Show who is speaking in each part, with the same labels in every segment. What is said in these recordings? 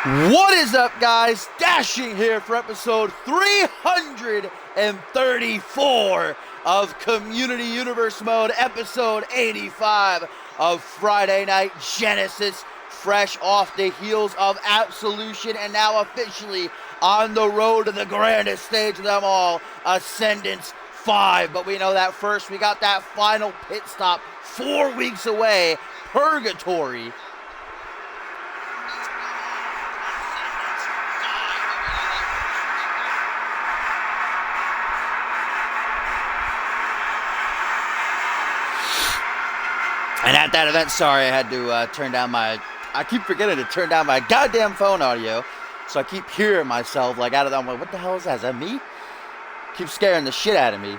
Speaker 1: What is up, guys? Dashing here for episode 334 of Community Universe Mode, episode 85 of Friday Night Genesis, fresh off the heels of Absolution and now officially on the road to the grandest stage of them all, Ascendance 5. But we know that first we got that final pit stop 4 weeks away, Purgatory. And at that event, sorry, I had to turn down my, I keep forgetting to turn down my goddamn phone audio. So I keep hearing myself like out of that. I'm like, what the hell is that? Is that me? Keep scaring the shit out of me.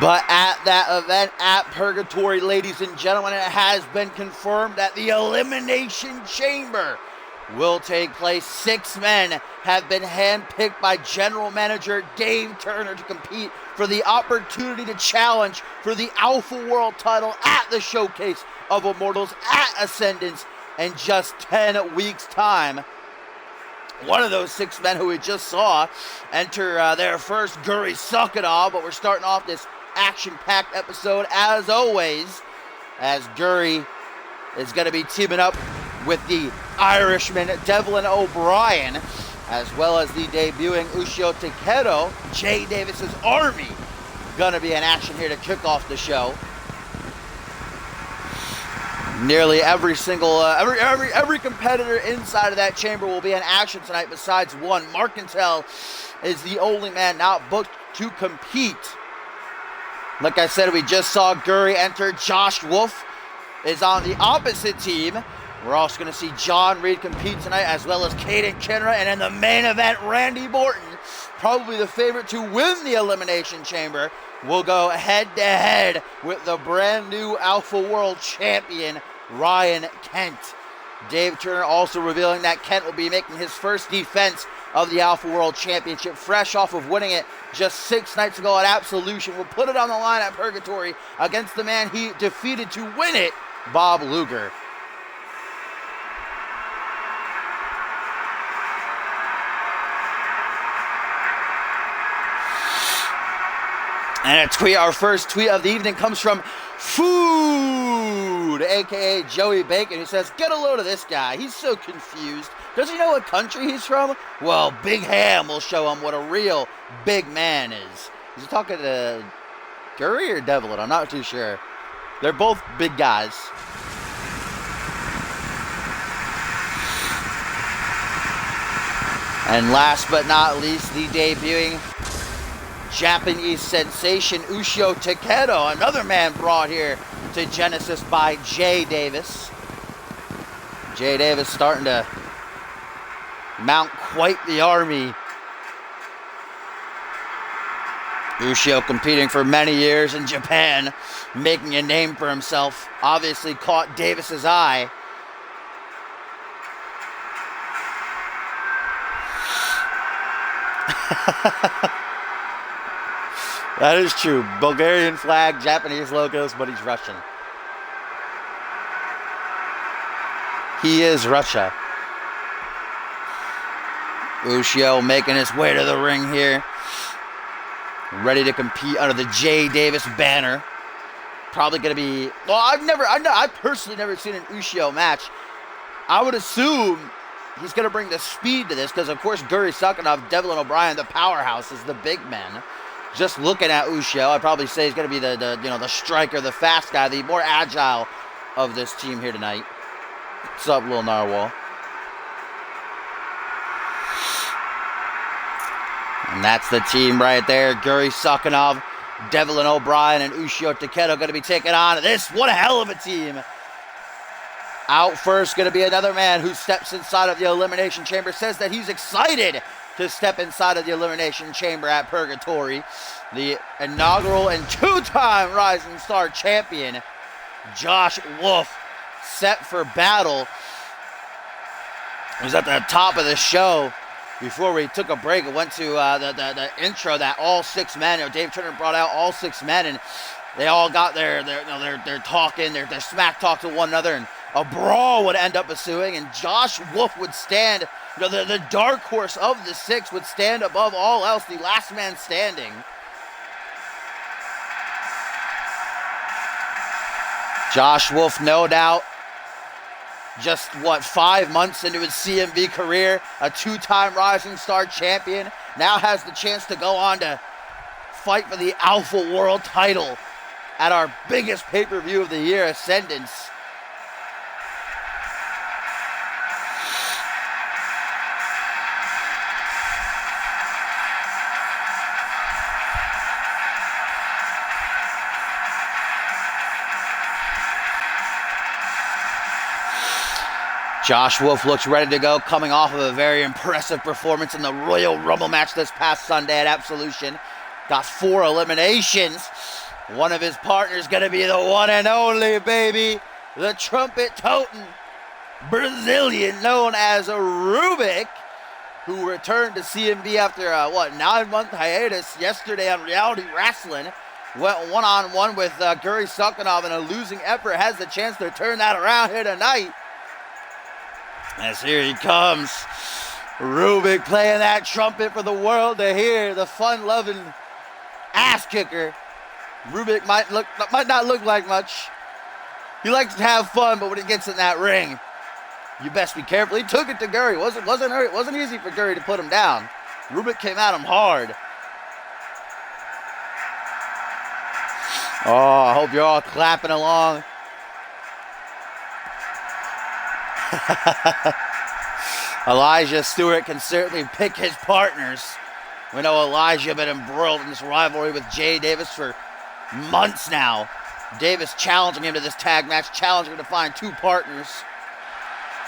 Speaker 1: But at that event at Purgatory, ladies and gentlemen, it has been confirmed that the Elimination Chamber will take place. 6 men have been handpicked by General Manager Dave Turner to compete for the opportunity to challenge for the Alpha World title at the Showcase of Immortals at Ascendance in just 10 weeks' time. One of those 6 men who we just saw enter their first Guri Sukanov, but we're starting off this action-packed episode as always, as Guri is going to be teaming up with the Irishman Devlin O'Brien, as well as the debuting Ushio Takedo. Jay Davis's Army gonna be in action here to kick off the show. Nearly every single, every competitor inside of that chamber will be in action tonight besides one. Marcantel is the only man not booked to compete. Like I said, we just saw Guri enter. Josh Wolf is on the opposite team. We're also going to see John Reed compete tonight, as well as Caden Kinra. And in the main event, Randy Morton, probably the favorite to win the Elimination Chamber, will go head-to-head with the brand new Alpha World Champion, Ryan Kent. Dave Turner also revealing that Kent will be making his first defense of the Alpha World Championship, fresh off of winning it just 6 nights ago at Absolution. Will put it on the line at Purgatory against the man he defeated to win it, Bob Luger. And a tweet, our first tweet of the evening comes from Food, aka Joey Bacon, who says, "Get a load of this guy. He's so confused. Does he know what country he's from? Well, Big Ham will show him what a real big man is." Is he talking to Guri or Devlin? I'm not too sure. They're both big guys. And last but not least, the debuting Japanese sensation Ushio Takedo, another man brought here to Genesis by Jay Davis. Jay Davis starting to mount quite the army. Ushio competing for many years in Japan, making a name for himself, obviously caught Davis's eye. That is true. Bulgarian flag, Japanese logos, but he's Russian. He is Russia. Ushio making his way to the ring here. Ready to compete under the Jay Davis banner. Probably going to be... Well, I've personally never seen an Ushio match. I would assume he's going to bring the speed to this because, of course, Guri Sukanov, Devlin O'Brien, the powerhouse, is the big man. Just looking at Ushio, I'd probably say he's going to be the striker, the fast guy, the more agile of this team here tonight. What's up, little narwhal? And that's the team right there. Guri Sukanov, Devlin O'Brien, and Ushio Takedo going to be taking on this. What a hell of a team. Out first going to be another man who steps inside of the Elimination Chamber, says that he's excited to step inside of the Elimination Chamber at Purgatory. The inaugural and 2-time Rising Star champion, Josh Wolf, set for battle. It was at the top of the show before we took a break. It went to the intro that all 6 men, Dave Turner brought out all 6 men, and They all got they're talking, they're smack talk to one another, and a brawl would end up ensuing, and Josh Wolf would stand, the dark horse of the six would stand above all else, the last man standing. Josh Wolf, no doubt, just 5 months into his CMV career, a two-time Rising Star champion, now has the chance to go on to fight for the Alpha World title at our biggest pay-per-view of the year, Ascendance. Josh Wolf looks ready to go, coming off of a very impressive performance in the Royal Rumble match this past Sunday at Absolution. Got 4 eliminations. One of his partners going to be the one and only, baby, the trumpet-toting Brazilian known as RUBIK, who returned to CMV after a 9-month hiatus yesterday on Reality Wrestling. Went one-on-one with Guri Sakinov in a losing effort. Has the chance to turn that around here tonight. As here he comes, RUBIK playing that trumpet for the world to hear, the fun-loving ass kicker. RUBIK might not look like much. He likes to have fun, but when he gets in that ring, you best be careful. He took it to Guri. It wasn't easy for Guri to put him down. RUBIK came at him hard. Oh, I hope you're all clapping along. Elijah Stewart can certainly pick his partners. We know Elijah been embroiled in this rivalry with Jay Davis for months now. Davis challenging him to this tag match, challenging him to find 2 partners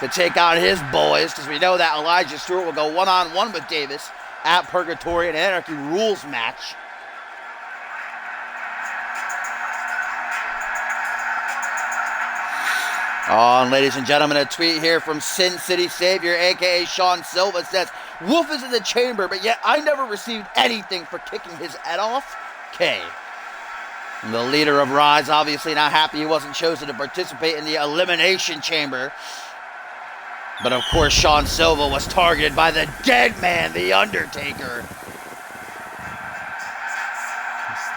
Speaker 1: to take on his boys, because we know that Elijah Stewart will go one-on-one with Davis at Purgatory in an Anarchy Rules match. Oh, and ladies and gentlemen, a tweet here from Sin City Savior, a.k.a. Sean Silva, says, Wolf is in the chamber, but yet I never received anything for kicking his head off. K. And the leader of Rise, obviously not happy he wasn't chosen to participate in the Elimination Chamber. But of course, Sean Silva was targeted by the dead man, The Undertaker.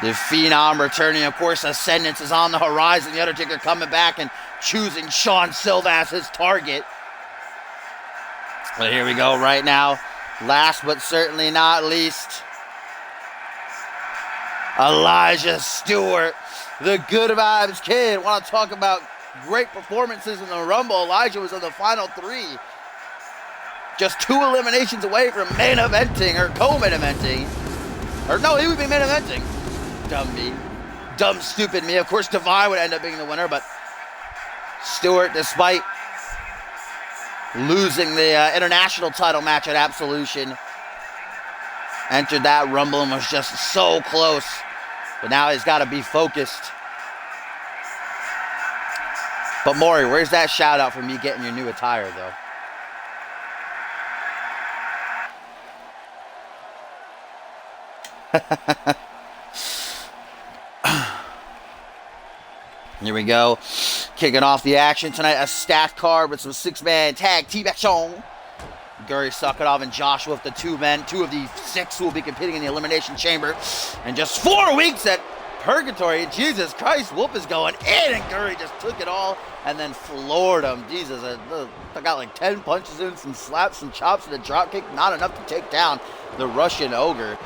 Speaker 1: The Phenom returning, of course, Ascendance is on the horizon. The Undertaker coming back and choosing Sean Silva as his target. But here we go right now. Last but certainly not least, Elijah Stewart, the Good Vibes Kid. Want to talk about great performances in the Rumble. Elijah was in the final 3. Just 2 eliminations away from main eventing, or co-main eventing. Or no, he would be main eventing. Dumb me. Dumb, stupid me. Of course, Divine would end up being the winner, but Stewart, despite losing the international title match at Absolution, entered that Rumble and was just so close. But now he's got to be focused. But Maury, where's that shout out for me getting your new attire, though? Here we go. Kicking off the action tonight, a stacked card with some 6-man tag team action. Guri Sakinov and Josh Wolf, the 2 men, 2 of the 6 who will be competing in the Elimination Chamber. And just 4 weeks at Purgatory. Jesus Christ, Wolf is going in, and Guri just took it all and then floored him. Jesus, I got like 10 punches in, some slaps, some chops, and a drop kick. Not enough to take down the Russian Ogre.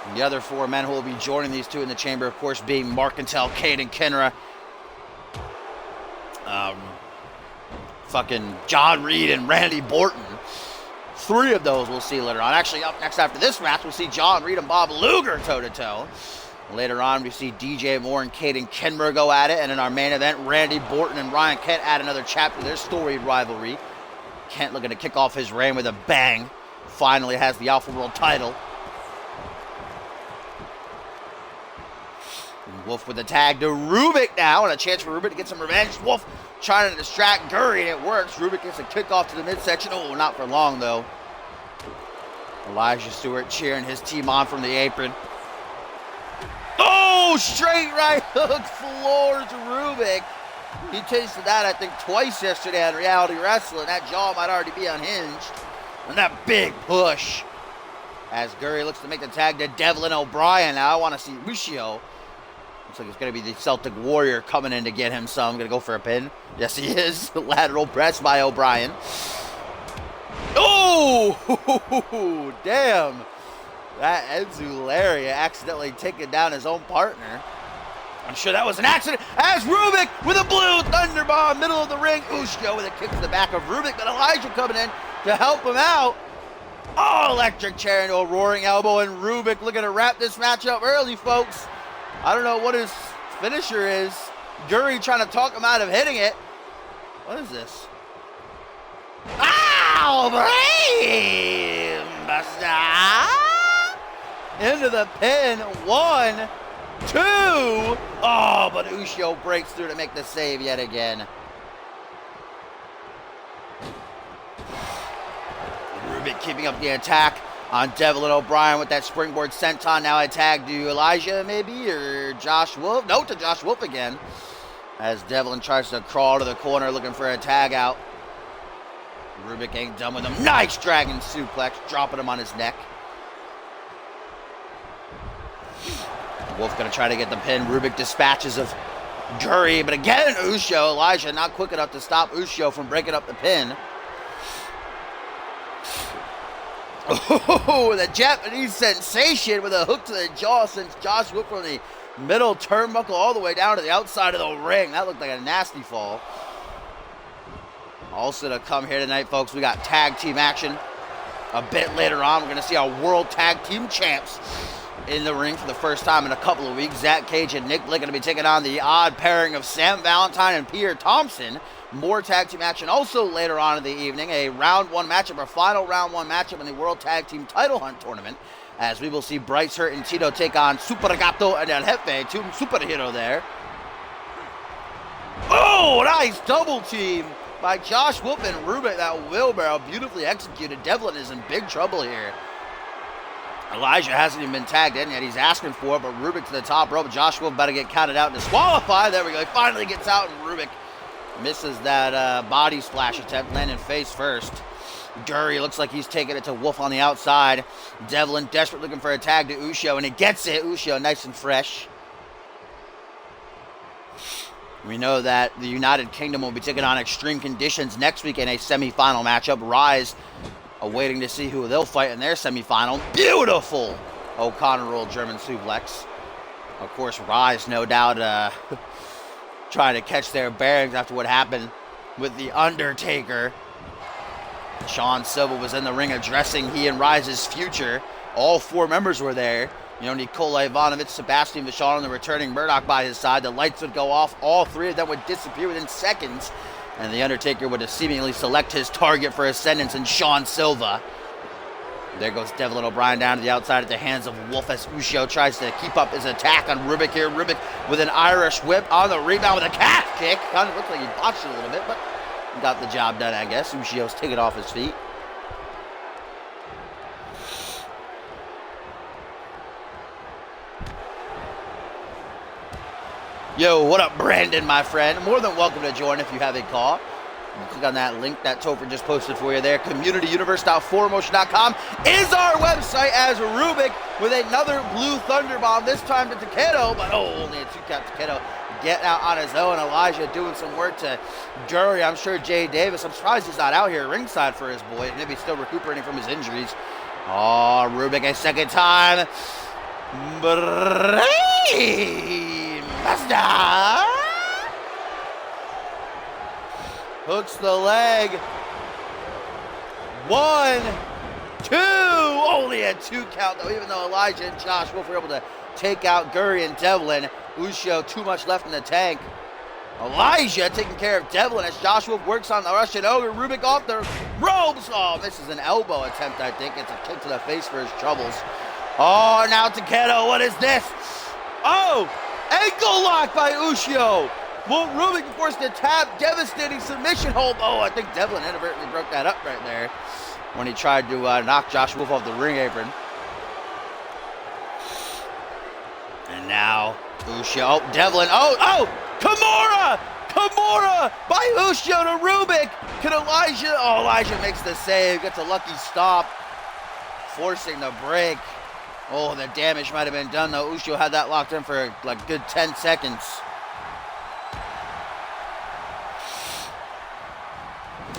Speaker 1: And the other 4 men who will be joining these 2 in the chamber, of course, being Mark Cantel, Caden Kenra, fucking John Reed, and Randy Borton. 3 of those we'll see later on. Actually, up next after this match, we'll see John Reed and Bob Luger toe-to-toe. Later on, we see DJ Moore and Caden Kenra go at it. And in our main event, Randy Borton and Ryan Kent add another chapter to their storied rivalry. Kent looking to kick off his reign with a bang. Finally has the Alpha World title. Wolf with the tag to RUBIK now, and a chance for RUBIK to get some revenge. Wolf trying to distract Guri, and it works. RUBIK gets a kickoff to the midsection. Oh, not for long, though. Elijah Stewart cheering his team on from the apron. Oh, straight right hook floors RUBIK. He tasted that, I think, twice yesterday on Reality Wrestling. That jaw might already be unhinged. And that big push. As Guri looks to make the tag to Devlin O'Brien. Now I want to see Ushio. Looks like it's going to be the Celtic Warrior coming in to get him some. Going to go for a pin. Yes, he is. Lateral press by O'Brien. Oh, damn. That Enzu Lariat accidentally taking down his own partner. I'm sure that was an accident. As RUBIK with a blue thunder bomb, middle of the ring. Ushio with a kick to the back of RUBIK, but Elijah coming in to help him out. Oh, electric chair into a roaring elbow, and RUBIK looking to wrap this match up early, folks. I don't know what his finisher is. Guri trying to talk him out of hitting it. What is this? Ow, brain buster. Into the pin. 1, 2. Oh, but Ushio breaks through to make the save yet again. RUBIK keeping up the attack on Devlin O'Brien with that springboard senton. Now a tag to Elijah maybe, or Josh Wolf. No, to Josh Wolf again. As Devlin tries to crawl to the corner looking for a tag out. RUBIK ain't done with him. Nice dragon suplex, dropping him on his neck. Wolf gonna try to get the pin. RUBIK dispatches of Guri, but again, Ushio. Elijah not quick enough to stop Ushio from breaking up the pin. Oh, the Japanese sensation with a hook to the jaw sends Josh Wolf from the middle turnbuckle all the way down to the outside of the ring. That looked like a nasty fall. Also to come here tonight, folks, we got tag team action. A bit later on, we're going to see our World Tag Team Champs in the ring for the first time in a couple of weeks. Zach Cage and Nick Blick going to be taking on the odd pairing of Sam Valentine and Pierre Thompson. More tag team action also later on in the evening. A round 1 matchup, our final round 1 matchup in the World Tag Team Title Hunt Tournament. As we will see Bryce Hurt and Tito take on Super Gato and El Jefe, 2 superhero there. Oh, nice double team by Josh Wolf and RUBIK. That wheelbarrow beautifully executed. Devlin is in big trouble here. Elijah hasn't even been tagged in yet. He's asking for it, but RUBIK to the top rope. Josh Wolf about to get counted out and disqualified. There we go. He finally gets out, and RUBIK misses that body splash attempt, landing face first. Guri looks like he's taking it to Wolf on the outside. Devlin desperate looking for a tag to Ushio, and he gets it. Ushio nice and fresh. We know that the United Kingdom will be taking on Extreme Conditions next week in a semifinal matchup. Rise awaiting to see who they'll fight in their semifinal. Beautiful O'Connor roll German suplex. Of course, Rise, no doubt, trying to catch their bearings after what happened with The Undertaker. Sean Silva was in the ring addressing he and Rise's future. All 4 members were there. You know, Nikola Ivanovic, Sebastian Vachon, and the returning Murdoch by his side. The lights would go off. All 3 of them would disappear within seconds. And The Undertaker would seemingly select his target for ascendance in Sean Silva. There goes Devlin O'Brien down to the outside at the hands of Wolf as Ushio tries to keep up his attack on RUBIK here. RUBIK with an Irish whip on the rebound with a calf kick. Kind of looked like he botched it a little bit, but got the job done, I guess. Ushio's taken off his feet. Yo, what up, Brandon, my friend? More than welcome to join if you have a call. You click on that link that Topher just posted for you there. CommunityUniverse.4motion.com is our website, as RUBIK with another blue thunder bomb, this time to Takedo, but only a 2-count. Takedo getting out on his own. Elijah doing some work to Guri. I'm sure Jay Davis, I'm surprised he's not out here ringside for his boy. Maybe he's still recuperating from his injuries. Oh, RUBIK a second time. Master hooks the leg. 1, 2. Only a 2-count though, even though Elijah and Josh Wolf were able to take out Guri and Devlin. Ushio, too much left in the tank. Elijah taking care of Devlin as Josh Wolf works on the Russian Ogre. RUBIK off the ropes. Oh, misses an elbow attempt, I think. It's a kick to the face for his troubles. Oh, now Takedo, what is this? Oh, ankle lock by Ushio. Will RUBIK be forced to tap? Devastating submission hold. Oh, I think Devlin inadvertently broke that up right there when he tried to knock Josh Wolf off the ring apron. And now Ushio, oh, Devlin, oh, Kimura! Kimura by Ushio to RUBIK. Can Elijah, oh, Elijah makes the save, gets a lucky stop, forcing the break. Oh, the damage might have been done though. Ushio had that locked in for like a good 10 seconds.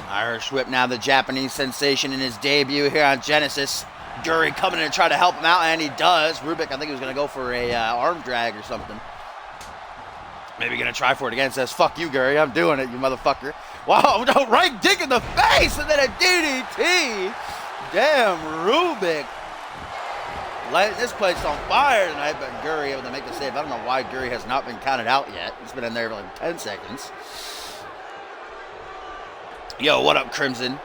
Speaker 1: Irish Whip now the Japanese sensation in his debut here on Genesis. Guri coming in to try to help him out, and he does. RUBIK, I think he was going to go for a arm drag or something. Maybe going to try for it again. Says, fuck you, Guri. I'm doing it, you motherfucker. Wow, no, right dick in the face, and then a DDT. Damn, RUBIK. Lighting this place on fire tonight, but Guri able to make the save. I don't know why Guri has not been counted out yet. He's been in there for like 10 seconds. Yo, what up, Crimson?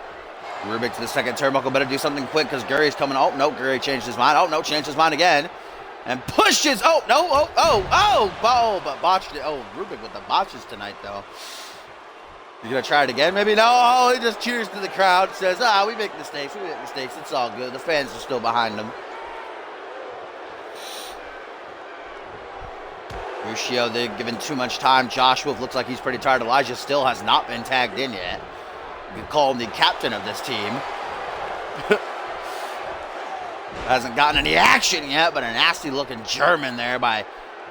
Speaker 1: RUBIK to the second turnbuckle. Better do something quick because Guri's coming. Oh, no, Guri changed his mind. Oh, no, changed his mind again. And pushes. Oh, no, but botched it. Oh, RUBIK with the botches tonight, though. You gonna try it again? Maybe no. Oh, he just cheers to the crowd. Says, we make mistakes. We make mistakes. It's all good. The fans are still behind him. Ushio, they're giving too much time. Josh Wolf looks like he's pretty tired. Elijah still has not been tagged in yet. You could call him the captain of this team. Hasn't gotten any action yet, but a nasty looking German there by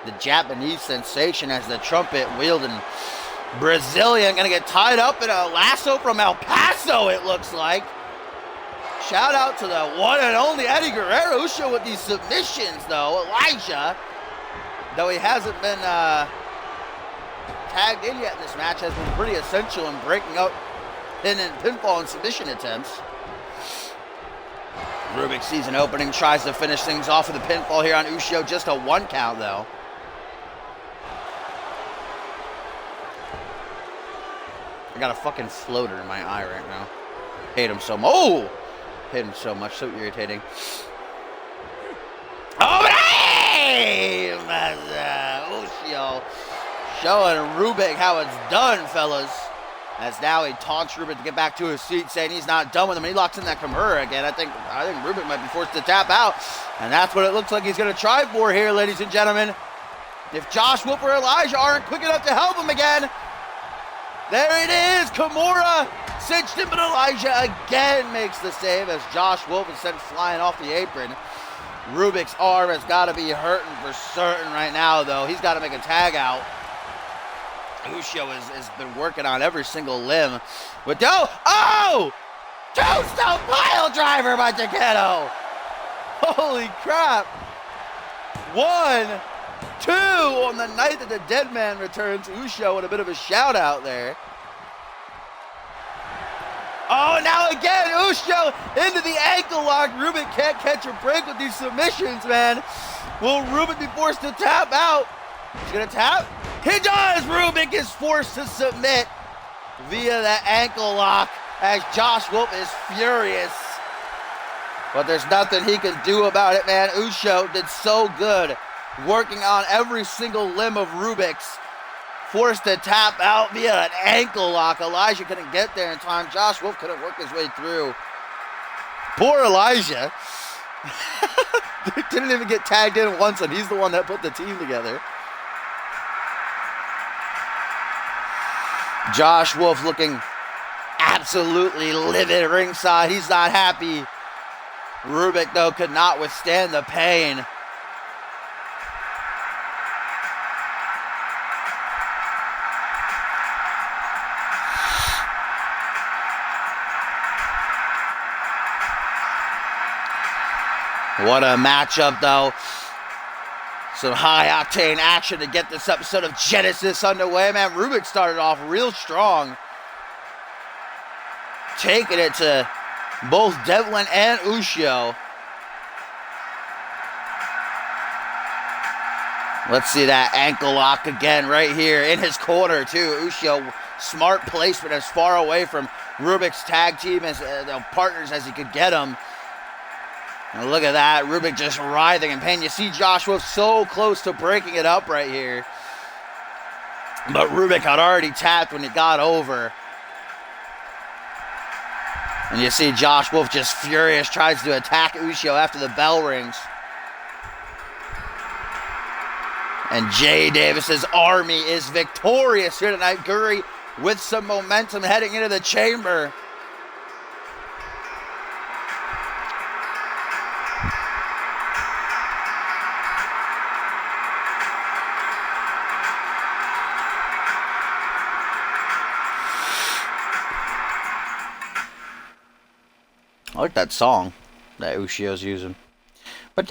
Speaker 1: the Japanese sensation as the trumpet wielding Brazilian gonna get tied up in a lasso from El Paso, it looks like. Shout out to the one and only Eddie Guerrero. Ushio with these submissions though. Elijah, though he hasn't been tagged in yet in this match, has been pretty essential in breaking up pinfall and submission attempts. RUBIK season opening, tries to finish things off with a pinfall here on Ushio. Just a 1 count though. I got a fucking floater in my eye right now. Hate him so much. Oh! Hate him so much. So irritating. Oh, hey! Ushio showing RUBIK how it's done, fellas. As now he taunts RUBIK to get back to his seat, saying he's not done with him. And he locks in that Kimura again. I think RUBIK might be forced to tap out. And that's what it looks like he's going to try for here, ladies and gentlemen. If Josh Wolf or Elijah aren't quick enough to help him again. There it is. Kimura cinched him, but Elijah again makes the save as Josh Wolf is sent flying off the apron. RUBIK's arm has got to be hurting for certain right now, though. He's got to make a tag out. Ushio has been working on every single limb. But tombstone pile driver by Takedo. Holy crap. 1, 2 on the night that the dead man returns. Ushio with a bit of a shout out there. Oh, now again, Ushio into the ankle lock. RUBIK can't catch a break with these submissions, man. Will RUBIK be forced to tap out? He's gonna tap? He does! RUBIK is forced to submit via the ankle lock as Josh Wolf is furious. But there's nothing he can do about it, man. Ushio did so good working on every single limb of RUBIK's. Forced to tap out via an ankle lock. Elijah couldn't get there in time. Josh Wolf couldn't work his way through. Poor Elijah. Didn't even get tagged in once, and he's the one that put the team together. Josh Wolf looking absolutely livid ringside. He's not happy. RUBIK, though, could not withstand the pain. What a matchup, though. Some high-octane action to get this episode of Genesis underway. Man, RUBIK started off real strong. Taking it to both Devlin and Ushio. Let's see that ankle lock again right here in his corner, too. Ushio, smart placement as far away from RUBIK's tag team as partners as he could get them. And look at that, RUBIK just writhing in pain. You see Josh Wolf so close to breaking it up right here. But RUBIK had already tapped when he got over. And you see Josh Wolf just furious, tries to attack Ushio after the bell rings. And Jay Davis's army is victorious here tonight. Guri with some momentum heading into the chamber. I like that song that Ushio's using. It's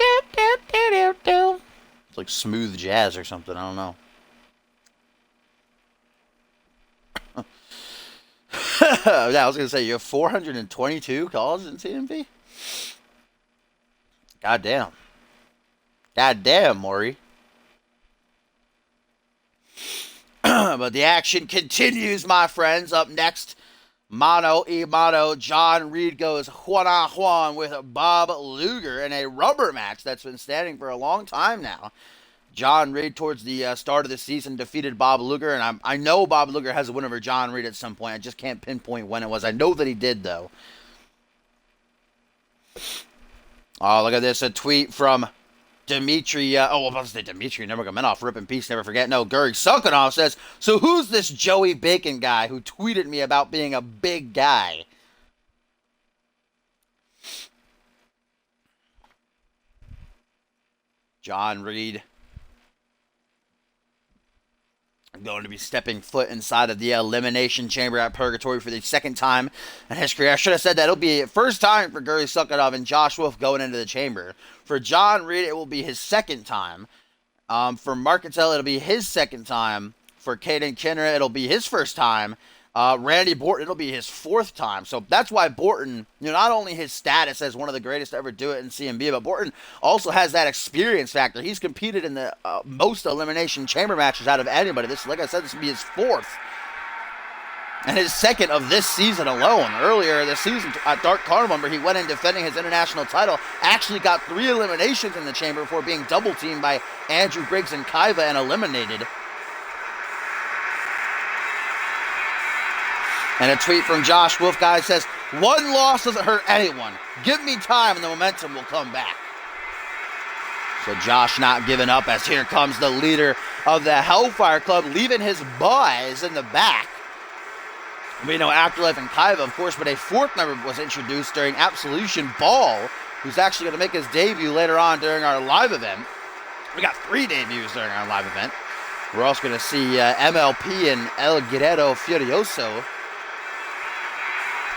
Speaker 1: like smooth jazz or something. I don't know. Yeah, I was going to say, you have 422 calls in CMV? Goddamn. Goddamn, Maury. But the action continues, my friends. Up next, mano a mano, John Reed goes Juan with Bob Luger in a rubber match that's been standing for a long time now. John Reed, towards the start of the season, defeated Bob Luger, and I know Bob Luger has a win over John Reed at some point. I just can't pinpoint when it was. I know that he did, though. Oh, look at this. A tweet from Dmitry. I was about to say Dmitry Nurmagomedov. Rip in peace, never forget. No, Guri Sukhanov says, so who's this Joey Bacon guy who tweeted me about being a big guy? John Reed going to be stepping foot inside of the Elimination Chamber at Purgatory for the second time in his career. I should have said that it'll be first time for Guri Sukhanov and Josh Wolf going into the chamber. For John Reed, it will be his second time. For Mark Cattell, it'll be his second time. For Caden Kinner, it'll be his first time. Randy Borton, it'll be his fourth time. So that's why Borton, not only his status as one of the greatest to ever do it in CMB, but Borton also has that experience factor. He's competed in the most Elimination Chamber matches out of anybody. This, like I said, this will be his fourth. And his second of this season alone. Earlier this season at Dark Carnival, he went in defending his international title. Actually got 3 eliminations in the chamber before being double-teamed by Andrew Briggs and Kaiva and eliminated. And a tweet from Josh Wolf, guy, says, one loss doesn't hurt anyone. Give me time and the momentum will come back. So Josh not giving up, as here comes the leader of the Hellfire Club, leaving his boys in the back. We know Afterlife and Kaiva, of course, but a fourth member was introduced during Absolution, Ball, who's actually going to make his debut later on during our live event. We got 3 debuts during our live event. We're also going to see MLP and El Guerrero Furioso.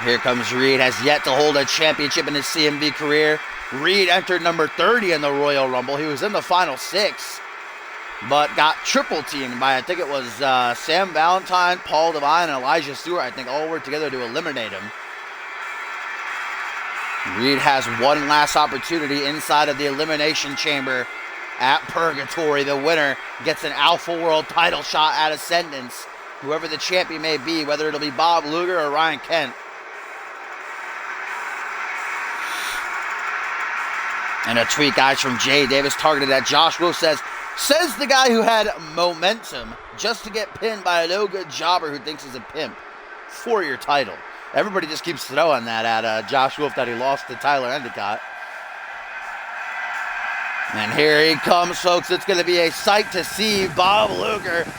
Speaker 1: Here comes Reed, has yet to hold a championship in his CMV career. Reed entered number 30 in the Royal Rumble. He was in the final 6, but got triple teamed by, I think it was Sam Valentine, Paul Devine, and Elijah Stewart. I think all worked together to eliminate him. Reed has one last opportunity inside of the Elimination Chamber at Purgatory. The winner gets an Alpha World title shot at Ascendance, whoever the champion may be, whether it'll be Bob Luger or Ryan Kent. And a tweet, guys, from Jay Davis targeted at Josh Wolf says the guy who had momentum just to get pinned by a no-good jobber who thinks he's a pimp for your title. Everybody just keeps throwing that at Josh Wolf that he lost to Tyler Endicott. And here he comes, folks. It's going to be a sight to see. Bob Luger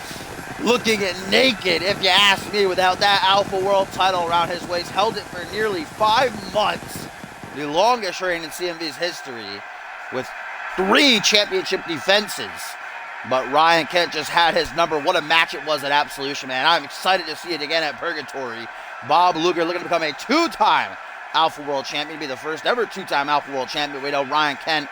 Speaker 1: looking naked, if you ask me, without that Alpha World title around his waist. Held it for nearly 5 months. The longest reign in CMV's history, with 3 championship defenses. But Ryan Kent just had his number. What a match it was at Absolution, man. I'm excited to see it again at Purgatory. Bob Luger looking to become a 2-time Alpha World Champion. Be the first ever 2-time Alpha World Champion. We know Ryan Kent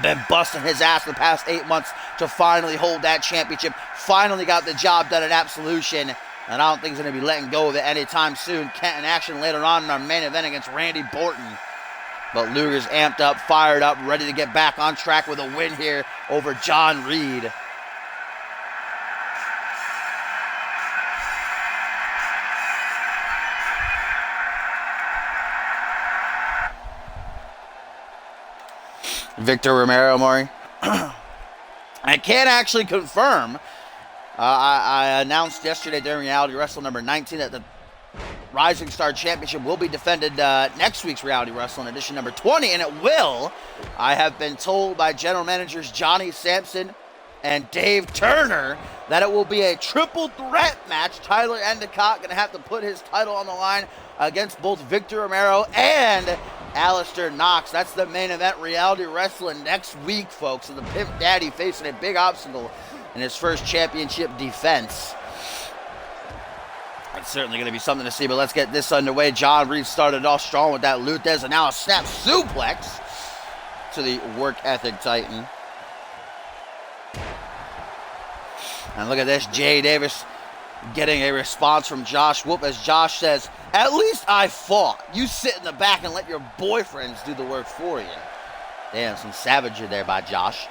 Speaker 1: been busting his ass the past 8 months to finally hold that championship. Finally got the job done at Absolution. And I don't think he's going to be letting go of it anytime soon. Kent in action later on in our main event against Randy Borton. But Luger's amped up, fired up, ready to get back on track with a win here over John Reed. Victor Romero, Maury. I can't actually confirm. I announced yesterday during Reality Wrestle number 19 that the Rising Star Championship will be defended next week's Reality Wrestle in edition number 20, and it will. I have been told by general managers Johnny Sampson and Dave Turner, that it will be a triple threat match. Tyler Endicott going to have to put his title on the line against both Victor Romero and Alistair Knox. That's the main event, Reality Wrestling, next week, folks. So the Pimp Daddy facing a big obstacle in his first championship defense. It's certainly going to be something to see, but let's get this underway. John Reed started off strong with that Luthez, and now a snap suplex to the work ethic titan. And look at this, Jay Davis getting a response from Josh Whoop as Josh says, "At least I fought. You sit in the back and let your boyfriends do the work for you." Damn, some savagery there by Josh.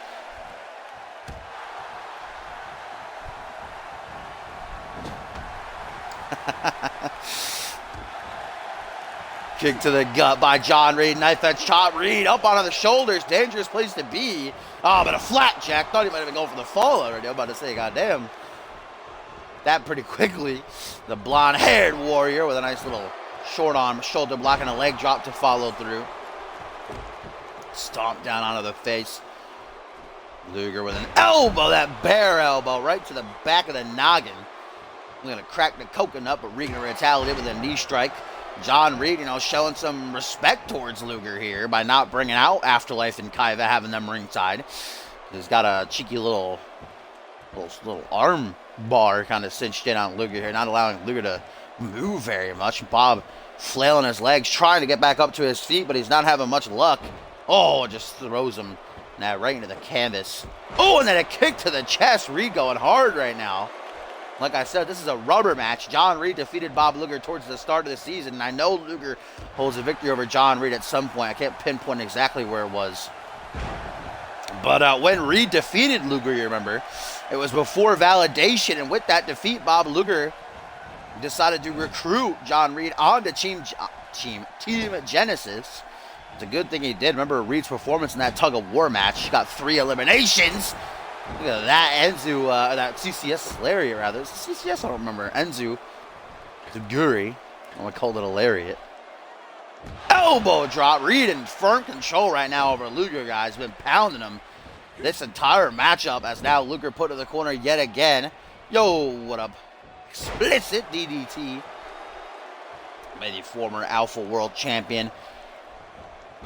Speaker 1: Kick to the gut by John Reed. Knife edge chop. Reed up onto the shoulders. Dangerous place to be. Oh, but a flat jack. Thought he might have been going for the fall already. I'm about to say, goddamn. That pretty quickly. The blonde-haired warrior with a nice little short arm shoulder block and a leg drop to follow through. Stomp down onto the face. Luger with an elbow. That bear elbow right to the back of the noggin. I'm going to crack the coconut, but Reed retaliated with a knee strike. John Reed, showing some respect towards Luger here by not bringing out Afterlife and Kaiva, having them ringside. He's got a cheeky little arm bar kind of cinched in on Luger here, not allowing Luger to move very much. Bob flailing his legs, trying to get back up to his feet, but he's not having much luck. Oh, just throws him now right into the canvas. Oh, and then a kick to the chest. Reed going hard right now. Like I said, this is a rubber match. John Reed defeated Bob Luger towards the start of the season, and I know Luger holds a victory over John Reed at some point. I can't pinpoint exactly where it was. But when Reed defeated Luger, you remember, it was before validation, and with that defeat, Bob Luger decided to recruit John Reed onto Team Genesis. It's a good thing he did. Remember Reed's performance in that tug-of-war match. He got 3 eliminations. Look at that, Enzu, that CCS lariat, rather. It's CCS, I don't remember. Enzu, Zuguri, I want to call it a lariat. Elbow drop. Reed in firm control right now over Luger, guys. Been pounding him this entire matchup as now Luger put to the corner yet again. Yo, what up? Explicit DDT. By the former Alpha World Champion.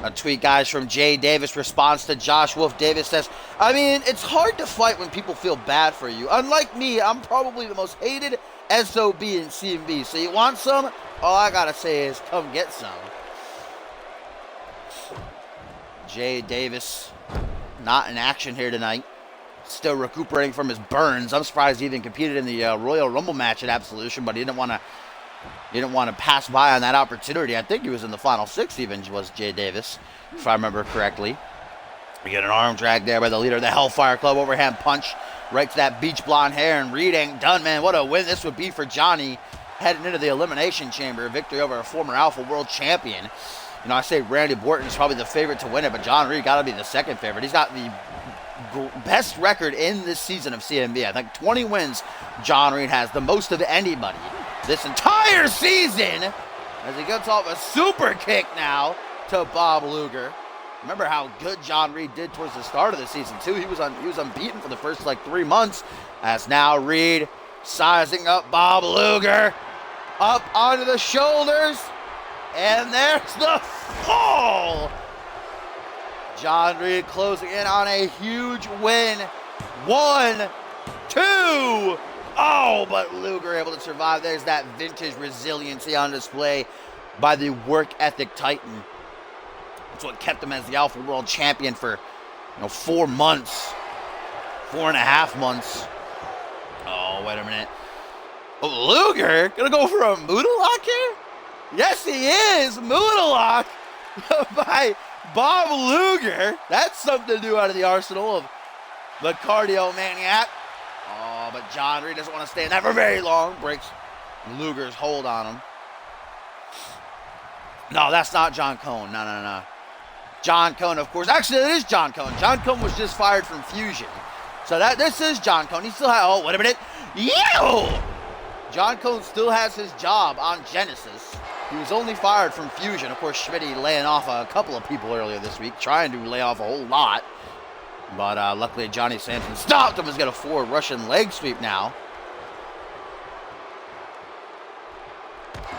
Speaker 1: A tweet, guys, from Jay Davis. Response to Josh Wolf. Davis says, "I mean, it's hard to fight when people feel bad for you. Unlike me, I'm probably the most hated SOB in CMV. So you want some? All I gotta say is come get some." Jay Davis not in action here tonight. Still recuperating from his burns. I'm surprised he even competed in the Royal Rumble match at Absolution, but he didn't want to pass by on that opportunity. I think he was in the final 6 even, was Jay Davis, if I remember correctly. We get an arm drag there by the leader of the Hellfire Club. Overhand punch right to that beach blonde hair, and Reed ain't done, man. What a win this would be for Johnny heading into the Elimination Chamber. Victory over a former Alpha World Champion. I say Randy Borton is probably the favorite to win it, but John Reed got to be the second favorite. He's got the best record in this season of CMV. I think 20 wins John Reed has, the most of anybody this entire season, as he gets off a super kick now to Bob Luger. Remember how good John Reed did towards the start of the season too. He was unbeaten for the first 3 months, as now Reed sizing up Bob Luger up onto the shoulders, and there's the fall. John Reed closing in on a huge win. 1, 2. Oh, but Luger able to survive. There's that vintage resiliency on display by the work ethic titan. That's what kept him as the Alpha World Champion for 4 months. 4.5 months. Oh, wait a minute. Oh, Luger gonna go for a Moodle lock here? Yes, he is. Moodle lock by Bob Luger. That's something new out of the arsenal of the Cardio Maniac. Oh, but John Reed doesn't want to stay in that for very long. Breaks Luger's hold on him. No, that's not John Cone. No. John Cone, of course. Actually, it is John Cone. John Cone was just fired from Fusion. So this is John Cone. He still has... Oh, wait a minute. Yo! John Cone still has his job on Genesis. He was only fired from Fusion. Of course, Schmitty laying off a couple of people earlier this week, trying to lay off a whole lot. But luckily Johnny Sampson stopped him. He's got a forward Russian leg sweep now.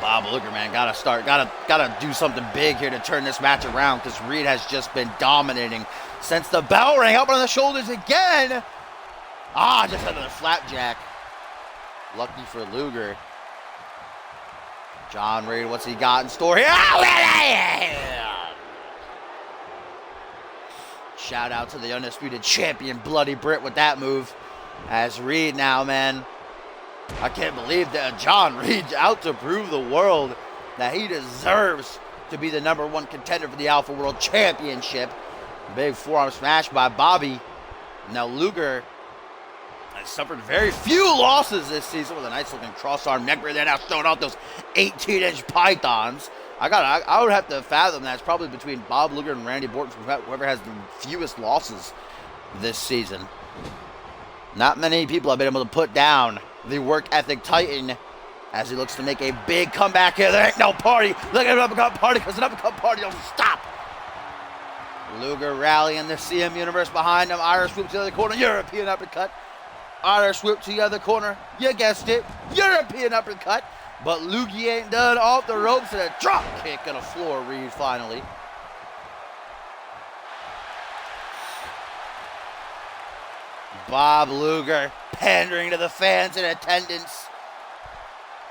Speaker 1: Bob Luger, man, gotta do something big here to turn this match around, because Reed has just been dominating since the bell rang. Up on the shoulders again. Just another flapjack. Lucky for Luger. John Reed, what's he got in store here? Shout out to the undisputed champion, Bloody Britt, with that move. As Reed now, man, I can't believe that John Reed's out to prove the world that he deserves to be the #1 contender for the Alpha World Championship. Big forearm smash by Bobby. Now Luger has suffered very few losses this season with a nice looking cross-arm neck breaker. They're now throwing out those 18-inch pythons. I would have to fathom that it's probably between Bob Luger and Randy Orton, whoever has the fewest losses this season. Not many people have been able to put down the work ethic titan as he looks to make a big comeback here. There ain't no party. Look at an uppercut party, because an uppercut party don't stop. Luger rallying the CM universe behind him. Irish whip to the other corner. European uppercut. Irish whip to the other corner. You guessed it. European uppercut. But Loogie ain't done. Off the ropes and a drop kick and a floor read finally. Bob Luger pandering to the fans in attendance,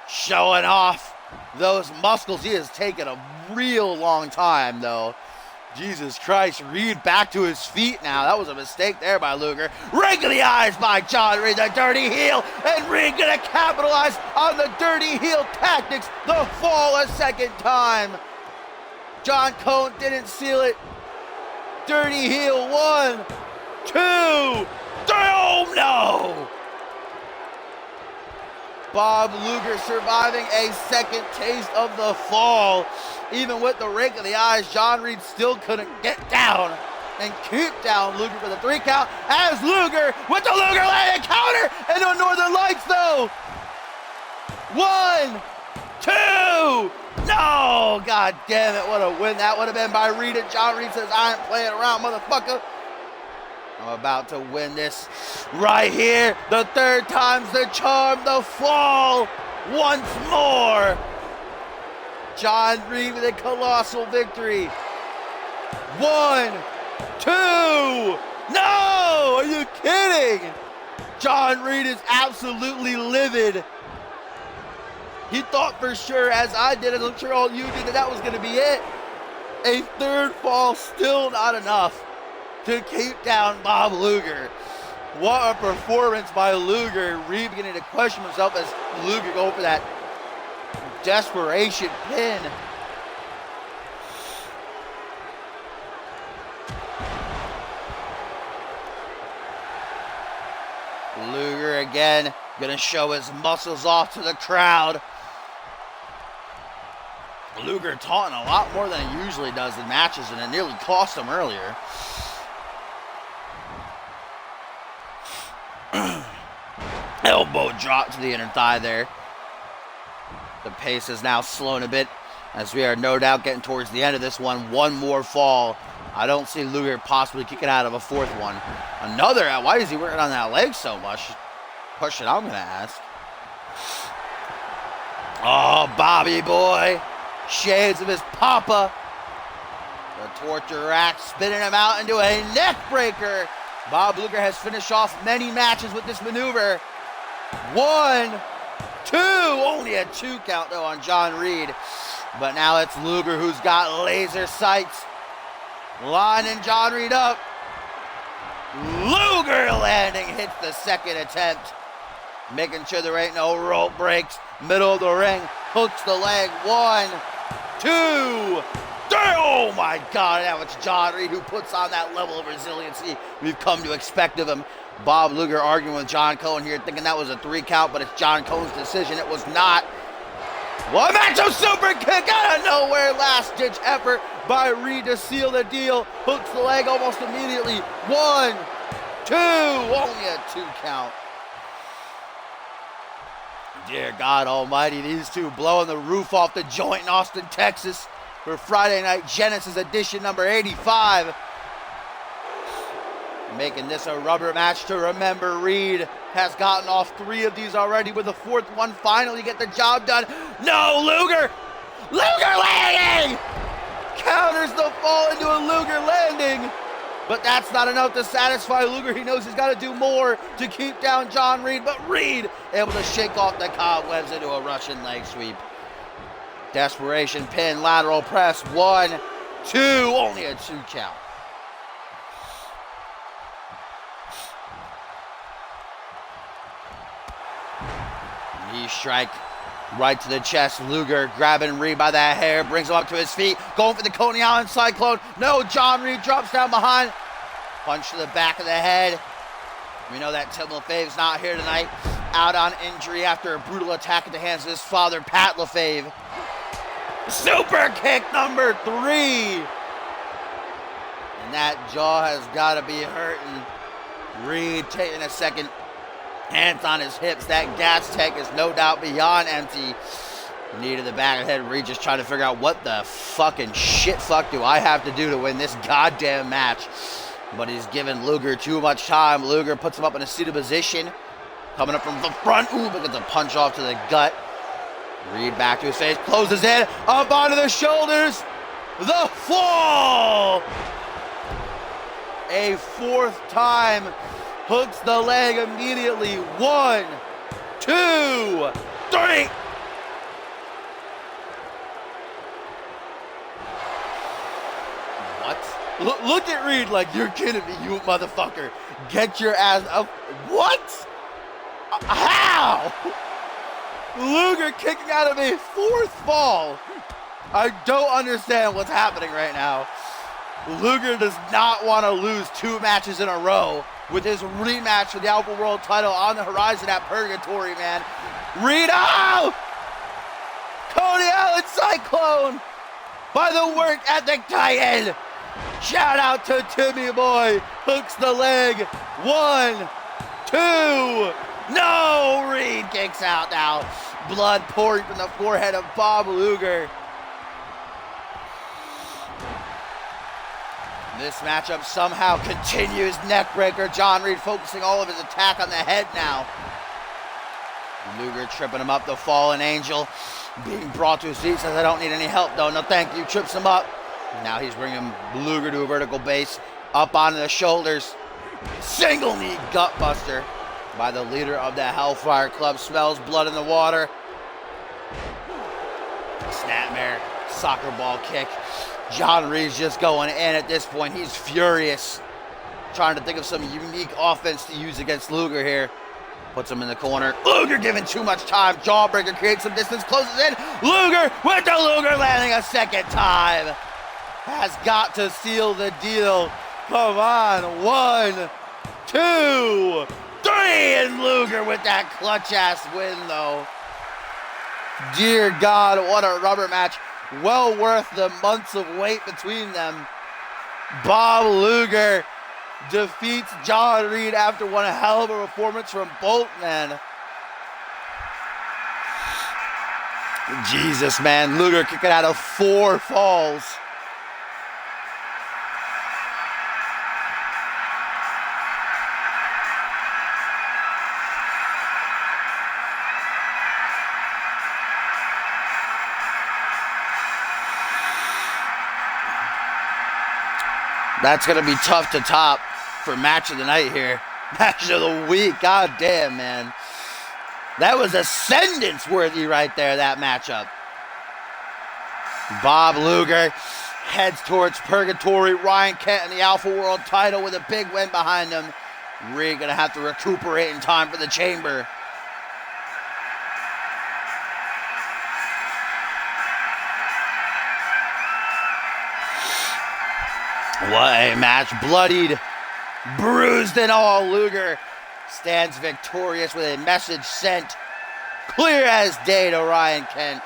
Speaker 1: showing off those muscles. He has taken a real long time, though. Jesus Christ, Reed back to his feet now. That was a mistake there by Luger. Rake of the eyes by John Reed, the dirty heel. And Reed gonna capitalize on the dirty heel tactics. The fall a second time. John Cone didn't seal it. Dirty heel, 1, 2, 3. Oh no! Bob Luger surviving a second taste of the fall. Even with the rake of the eyes, John Reed still couldn't get down and keep down Luger for the 3 count. As Luger with the Luger landing counter and the Northern Lights though. 1, 2. No, god damn it, what a win that would have been by Reed. And John Reed says, I ain't playing around, motherfucker. I'm about to win this right here. The 3rd time's the charm, the fall once more. John Reed with a colossal victory. 1, 2. No, are you kidding? John Reed is absolutely livid. He thought for sure, as I did, as I'm sure all you did, that was going to be it. A 3rd fall, still not enough to keep down Bob Luger. What a performance by Luger. Reed beginning to question himself as Luger go for that desperation pin. Luger again gonna show his muscles off to the crowd. Luger taunting a lot more than he usually does in matches, and it nearly cost him earlier. Elbow drop to the inner thigh there. The pace is now slowing a bit as we are no doubt getting towards the end of this one. One more fall. I don't see Luger possibly kicking out of a 4th one. Another, why is he working on that leg so much? Question I'm going to ask. Oh, Bobby boy. Shades of his papa. The torture rack spinning him out into a neck breaker. Bob Luger has finished off many matches with this maneuver. 1, 2. Only a 2 count though on John Reed. But now it's Luger who's got laser sights. Lining John Reed up. Luger landing hits the 2nd attempt. Making sure there ain't no rope breaks. Middle of the ring. Hooks the leg. 1, 2, 3. Oh my God. Now it's John Reed who puts on that level of resiliency we've come to expect of him. Bob Luger arguing with John Cone here, thinking that was a 3 count, but it's John Cone's decision. It was not. One macho super kick out of nowhere. Last ditch effort by Reed to seal the deal. Hooks the leg almost immediately. 1, 2. Only a 2 count. Dear God Almighty, these two blowing the roof off the joint in Austin, Texas for Friday Night Genesis edition number 85. making this a rubber match to remember. Reed has gotten off 3 of these already. With the 4th one finally get the job done. No, Luger! Luger landing! Counters the fall into a Luger landing. But that's not enough to satisfy Luger. He knows he's got to do more to keep down John Reed. But Reed able to shake off the cobwebs into a Russian leg sweep. Desperation pin, lateral press. 1, 2, only a 2 count. Knee strike right to the chest. Luger grabbing Reed by that hair, brings him up to his feet, going for the Coney Island Cyclone. No, John Reed drops down behind. Punch to the back of the head. We know that Tim LaFave's not here tonight, out on injury after a brutal attack at the hands of his father, Pat LaFave. Super kick number 3. And that jaw has got to be hurting. Reed taking a second. Hands on his hips. That gas tank is no doubt beyond empty. Knee to the back of the head. Reed just trying to figure out what the fucking shit fuck do I have to do to win this goddamn match. But he's giving Luger too much time. Luger puts him up in a seated position. Coming up from the front. Ooh, but gets a punch off to the gut. Reed back to his face. Closes in. Up onto the shoulders. The fall. A 4th time. Hooks the leg immediately. 1, 2, 3. What? Look at Reed like, you're kidding me, you motherfucker. Get your ass up. What? How? Luger kicking out of a 4th fall. I don't understand what's happening right now. Luger does not want to lose 2 matches in a row with his rematch for the Alpha World title on the horizon at Purgatory, man. Reed, oh! Coney Island Cyclone by the work ethic titan. Shout out to Timmy Boy. Hooks the leg. 1, 2. No! Reed kicks out now. Blood pouring from the forehead of Bob Luger. This matchup somehow continues. Neckbreaker. John Reed focusing all of his attack on the head now. Luger tripping him up. The fallen angel being brought to his feet. Says, I don't need any help though. No thank you. Trips him up. Now he's bringing Luger to a vertical base. Up onto the shoulders. Single knee gut buster by the leader of the Hellfire Club. Smells blood in the water. Snapmare. Soccer ball kick. John Reed's just going in at this point. He's furious. Trying to think of some unique offense to use against Luger here. Puts him in the corner. Luger giving too much time. Jawbreaker creates some distance. Closes in. Luger with the Luger landing a 2nd time. Has got to seal the deal. Come on. 1, 2, 3. And Luger with that clutch-ass win, though. Dear God, what a rubber match. Well worth the months of wait between them. Bob Luger defeats John Reed after one hell of a performance from both men. Jesus, man. Luger kicking out of 4 falls. That's going to be tough to top for match of the night here. Match of the week. God damn, man. That was ascendance worthy right there, that matchup. Bob Luger heads towards Purgatory. Ryan Kent in the Alpha World title with a big win behind him. Reed going to have to recuperate in time for the chamber. What a match. Bloodied, bruised and all. Luger stands victorious with a message sent clear as day to Ryan Kent.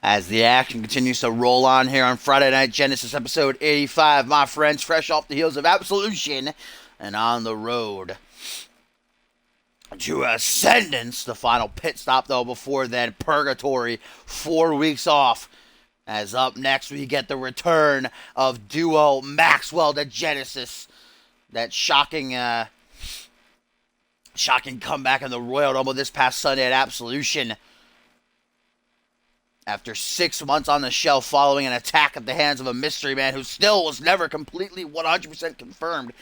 Speaker 1: As the action continues to roll on here on Friday Night Genesis episode 85, my friends, fresh off the heels of Absolution and on the road to Ascendance. The final pit stop, though, before then, Purgatory, 4 weeks off. As up next, we get the return of duo Maxwell to Genesis. That shocking comeback in the Royal Rumble this past Sunday at Absolution. After 6 months on the shelf following an attack at the hands of a mystery man who still was never completely 100% confirmed.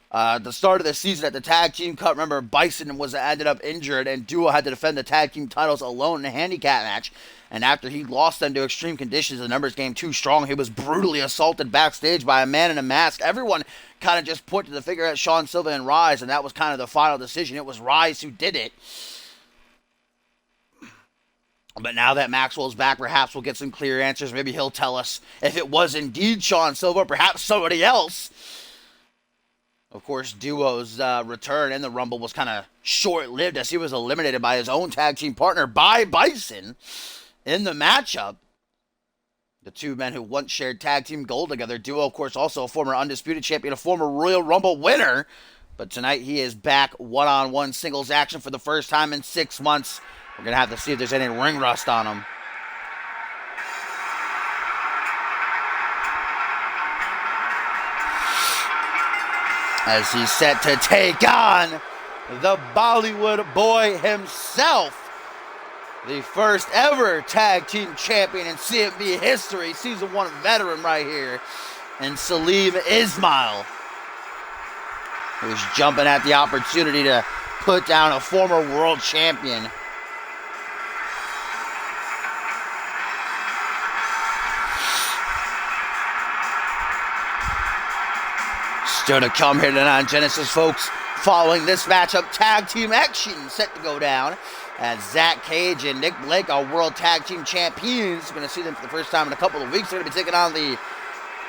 Speaker 1: The start of the season at the Tag Team Cup, remember, Bison ended up injured, and Duo had to defend the Tag Team titles alone in a handicap match. And after he lost them to extreme conditions, the numbers game too strong, he was brutally assaulted backstage by a man in a mask. Everyone kind of just pointed the finger at Sean Silva and Rise, and that was kind of the final decision. It was Rise who did it. But now that Maxwell's back, perhaps we'll get some clear answers. Maybe he'll tell us if it was indeed Sean Silva, perhaps somebody else. Of course, Duo's return in the Rumble was kind of short-lived as he was eliminated by his own tag team partner, by Bison, in the matchup. The two men who once shared tag team gold together. Duo, of course, also a former Undisputed Champion, a former Royal Rumble winner. But tonight he is back one-on-one singles action for the first time in 6 months. We're going to have to see if there's any ring rust on him. As he's set to take on the Bollywood boy himself. The first ever tag team champion in CMV history. Season 1 veteran right here. And SALIM ISMAIL, who's jumping at the opportunity to put down a former world champion. Still to come here tonight on Genesis, folks. Following this matchup, tag team action set to go down. As Zach Cage and Nick Blake are world tag team champions. We're going to see them for the first time in a couple of weeks. They're going to be taking on the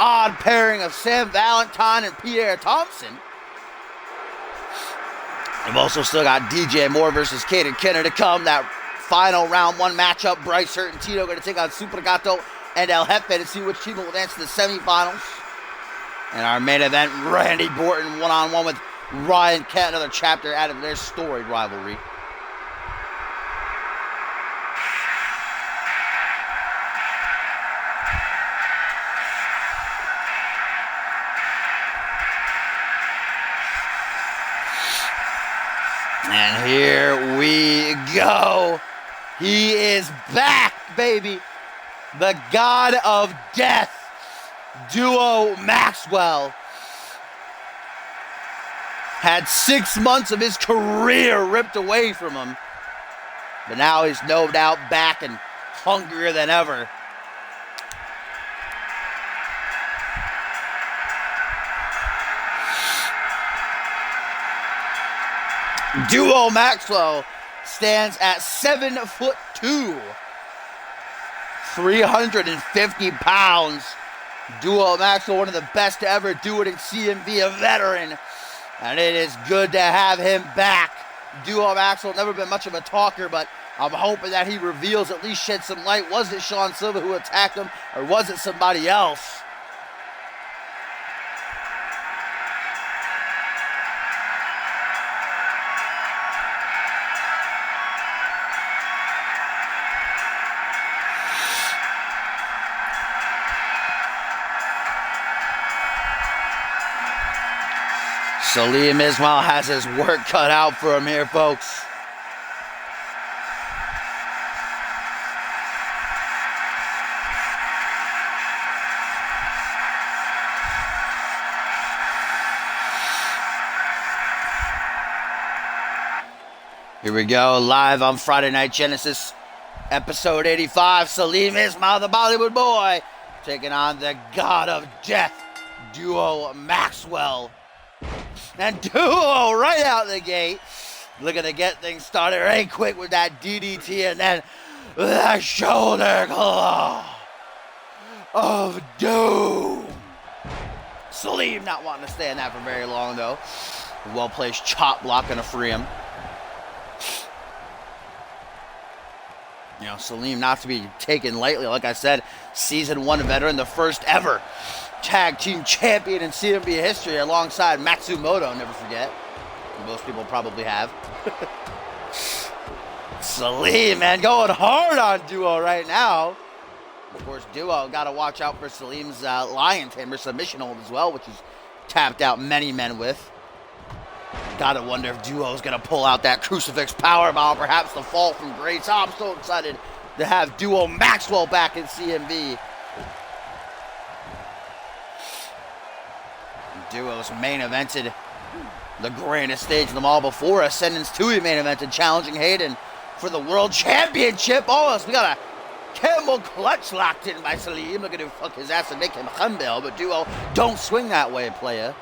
Speaker 1: odd pairing of Sam Valentine and Pierre Thompson. We've also still got DJ Moore versus Caden Kenner to come. That final round 1 matchup. Bryce Hurt and Tito going to take on Super Gato and El Jefe to see which team will advance to the semifinals. And our main event, Randy Orton one-on-one with Ryan Kent, another chapter out of their storied rivalry. And here we go. He is back, baby. The God of Death. Duo Maxwell had 6 months of his career ripped away from him, but now he's no doubt back and hungrier than ever. Duo Maxwell stands at 7'2", 350 pounds. Duo Maxwell, one of the best to ever do it in CMV, a veteran. And it is good to have him back. Duo Maxwell, never been much of a talker, but I'm hoping that he reveals, at least shed some light. Was it Sean Silva who attacked him, or was it somebody else? SALIM ISMAIL has his work cut out for him here, folks. Here we go, live on Friday Night Genesis, episode 85. SALIM ISMAIL, the Bollywood boy, taking on the God of Death, Duo Maxwell. And Duo right out the gate, looking to get things started right quick with that DDT, and then the shoulder claw of doom. SALIM not wanting to stay in that for very long, though. Well-placed chop block going to free him. You know, Salim not to be taken lightly. Like I said, Season 1 veteran, the first ever tag team champion in CMV history alongside Matsumoto, never forget. Most people probably have. Salim, man, going hard on Duo right now. Of course, Duo got to watch out for Salim's lion tamer submission hold as well, which he's tapped out many men with. Gotta wonder if Duo's gonna pull out that crucifix powerbomb, perhaps the fall from grace. Oh, I'm so excited to have Duo Maxwell back in CMV. Duo's main evented the grandest stage of them all before Ascendance 2. He main evented challenging Hayden for the World Championship. Oh, we got a camel clutch locked in by Salim. Look at him fuck his ass and make him humble, but Duo don't swing that way, playa.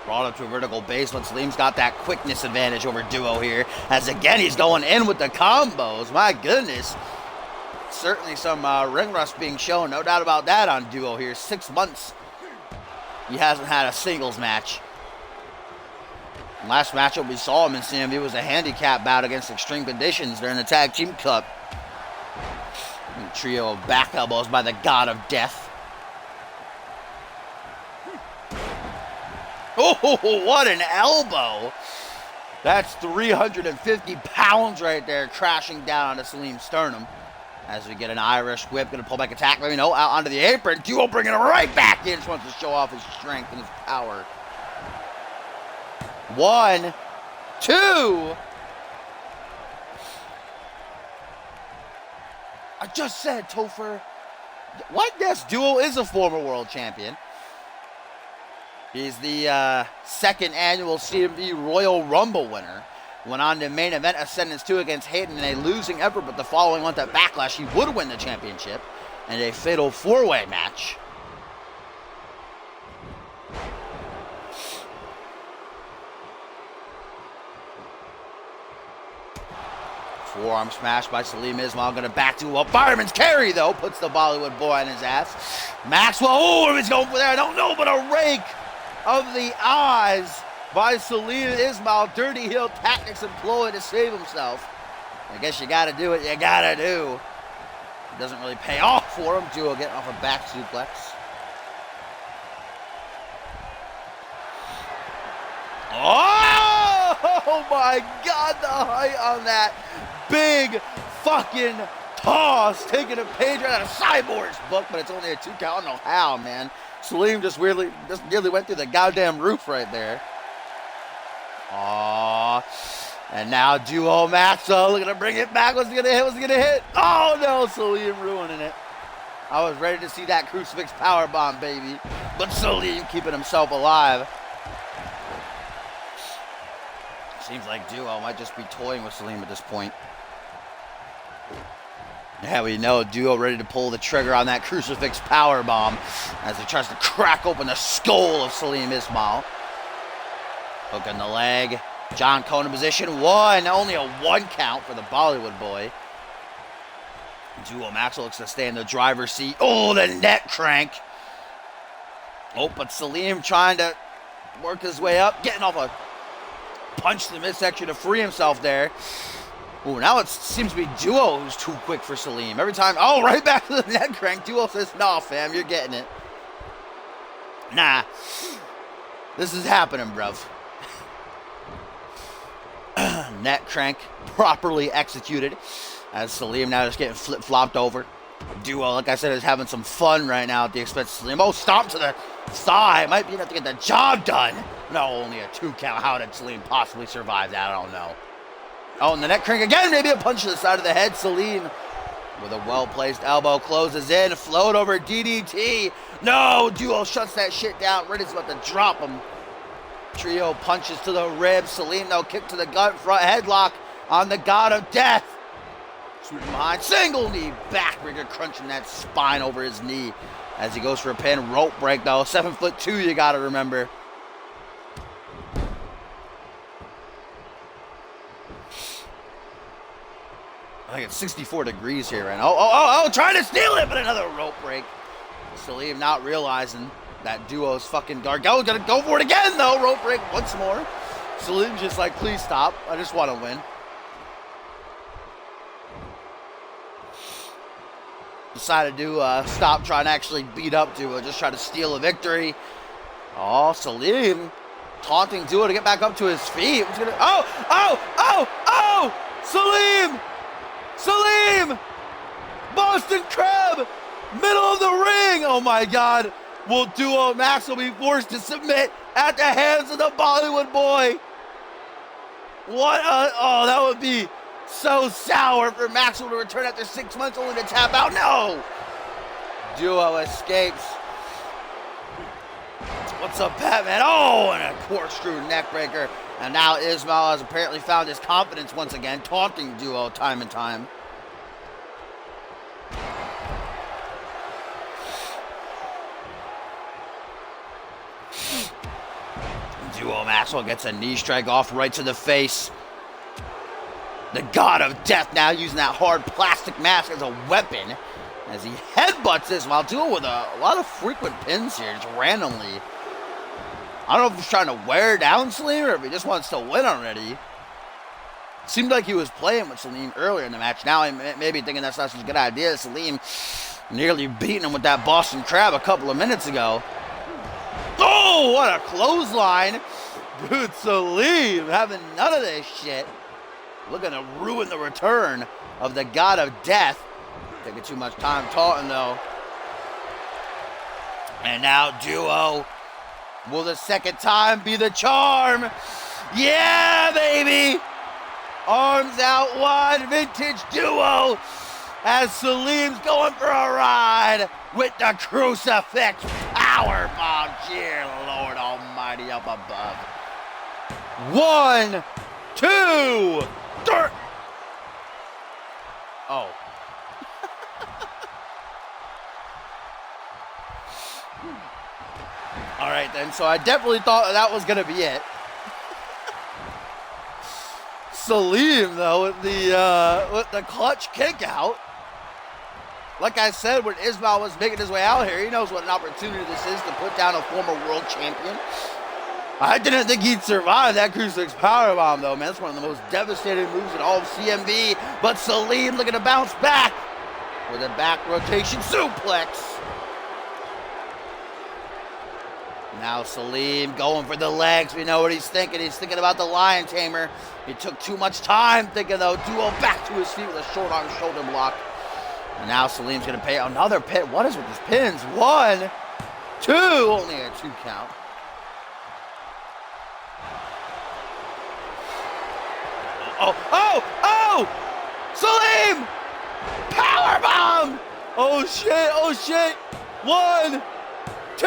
Speaker 1: Brought up to a vertical base, but Salim's got that quickness advantage over Duo here. As again, he's going in with the combos. My goodness. Certainly some ring rust being shown. No doubt about that on Duo here. 6 months. He hasn't had a singles match. Last matchup we saw him in CMV was a handicap bout against Extreme Conditions during the Tag Team Cup. A trio of back elbows by the God of Death. Oh, what an elbow. That's 350 pounds right there crashing down onto Salim's sternum. As we get an Irish whip, gonna pull back attack, maybe no, out onto the apron. Duo bringing it right back in, just wants to show off his strength and his power. 1, 2. I just said, Topher. What? Yes, Duo is a former world champion. He's the second annual CMV Royal Rumble winner. Went on to main event Ascendance 2 against Hayden in a losing effort, but the following month at Backlash, he would win the championship in a fatal 4-way match. Forearm smash by Salim Ismail. Going to back to a fireman's carry, though. Puts the Bollywood boy on his ass. Maxwell, oh, he's going for there. I don't know, but a rake of the eyes by Salim Ismail. Dirty heel tactics employed to save himself. I guess you got to do what you got to do. It doesn't really pay off for him. Duo getting off a back suplex. Oh my God, the height on that. Big fucking toss. Taking a page right out of Cyborg's book, but it's only a 2 count. I don't know how, man. Salim just nearly went through the goddamn roof right there. Aww. And now Duo Maxwell looking to bring it back. What's he gonna hit? What's he gonna hit? Oh no, Salim ruining it. I was ready to see that crucifix powerbomb, baby. But Salim keeping himself alive. Seems like Duo might just be toying with Salim at this point. Yeah, we know Duo ready to pull the trigger on that crucifix powerbomb as he tries to crack open the skull of Salim Ismail. Hook in the leg. John Cone in position 1. Only a 1 count for the Bollywood boy. Duo Maxwell looks to stay in the driver's seat. Oh, the neck crank. Oh, but Salim trying to work his way up. Getting off a punch to the midsection to free himself there. Oh, now it seems to be Duo who's too quick for Salim. Every time, oh, right back to the neck crank. Duo says, nah, fam, you're getting it. Nah. This is happening, bruv. Neck crank properly executed as Salim now just getting flip-flopped over. Duo, like I said, is having some fun right now at the expense of Salim. Oh, stomp to the thigh. Might be enough to get the job done. No, only a 2 count. How did Salim possibly survive that? I don't know. Oh, and the neck crank again. Maybe a punch to the side of the head. Salim with a well-placed elbow closes in. Float over DDT. No, Duo shuts that shit down. Riddick's about to drop him. Trio punches to the ribs. Salim, no, kick to the gut. Front headlock on the God of Death. Sweeping behind. Single knee backbreaker, crunching that spine over his knee as he goes for a pin. Rope break, though. 7'2", you got to remember. I think it's 64 degrees here right now. Oh, trying to steal it, but another rope break. Salim not realizing that Duo's fucking dark. Oh, gonna go for it again, though. Rope break once more. Salim's just like, please stop. I just want to win. Decided to stop trying to actually beat up Duo, just try to steal a victory. Oh, Salim taunting Duo to get back up to his feet. Salim! Salim! Boston Crab! Middle of the ring! Oh my God. Will Duo Maxwell be forced to submit at the hands of the Bollywood boy? That would be so sour for Maxwell to return after 6 months only to tap out. No! Duo escapes. What's up, Batman? Oh, and a corkscrew neckbreaker. And now Ismail has apparently found his confidence once again, taunting Duo time and time. Duo Maxwell gets a knee strike off right to the face. The God of Death now using that hard plastic mask as a weapon as he headbutts Ismail. Duo with a lot of frequent pins here, just randomly. I don't know if he's trying to wear down Salim or if he just wants to win already. Seemed like he was playing with Salim earlier in the match. Now he may be thinking that's not such a good idea. Salim nearly beating him with that Boston Crab a couple of minutes ago. Oh, what a clothesline. Dude, Salim having none of this shit. Looking to ruin the return of the God of Death. Taking too much time taunting, though. And now Duo. Will the second time be the charm? Yeah, baby! Arms out wide, vintage Duo. As Salim's going for a ride with the crucifix powerbomb. Dear Lord Almighty up above. 1, 2, 3. Oh. All right, then. So I definitely thought that was going to be it. Salim, though, with the clutch kick out. Like I said, when Ismail was making his way out here, he knows what an opportunity this is to put down a former world champion. I didn't think he'd survive that crucifix powerbomb, though, man. That's one of the most devastating moves in all of CMV. But Salim looking to bounce back with a back rotation suplex. Now Salim going for the legs. We know what he's thinking. He's thinking about the Lion Tamer. He took too much time thinking, though. Duo back to his feet with a short arm shoulder block. And now Salim's going to pay another pin. What is with these pins? 1, 2. Only a 2 count. Oh! Salim! Powerbomb! Oh, shit. 1, 2.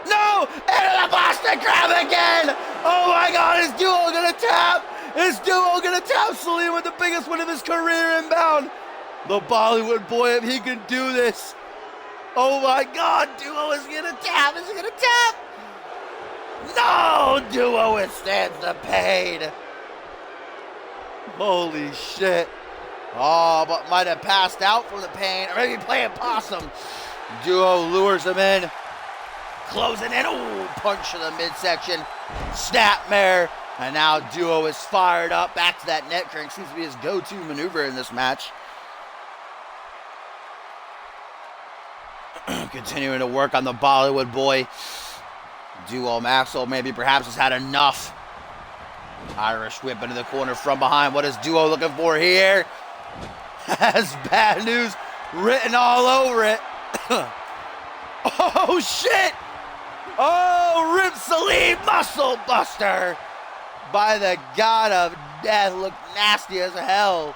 Speaker 1: No! Into the Boston Crab again! Oh my God, is Duo gonna tap? Is Duo gonna tap Salim with the biggest win of his career inbound? The Bollywood boy, if he can do this. Oh my God, Duo is gonna tap. Is he gonna tap? No! Duo withstands the pain. Holy shit. Oh, but might have passed out from the pain. Or maybe playing possum. Duo lures him in. Closing in. Oh, punch to the midsection. Snapmare. And now Duo is fired up. Back to that net crank. Seems to be his go-to maneuver in this match. Continuing to work on the Bollywood boy. Duo Maxwell maybe perhaps has had enough. Irish whip into the corner from behind. What is Duo looking for here? Has bad news written all over it. Oh, shit! Oh, Rip Salim muscle buster by the God of Death. Looked nasty as hell.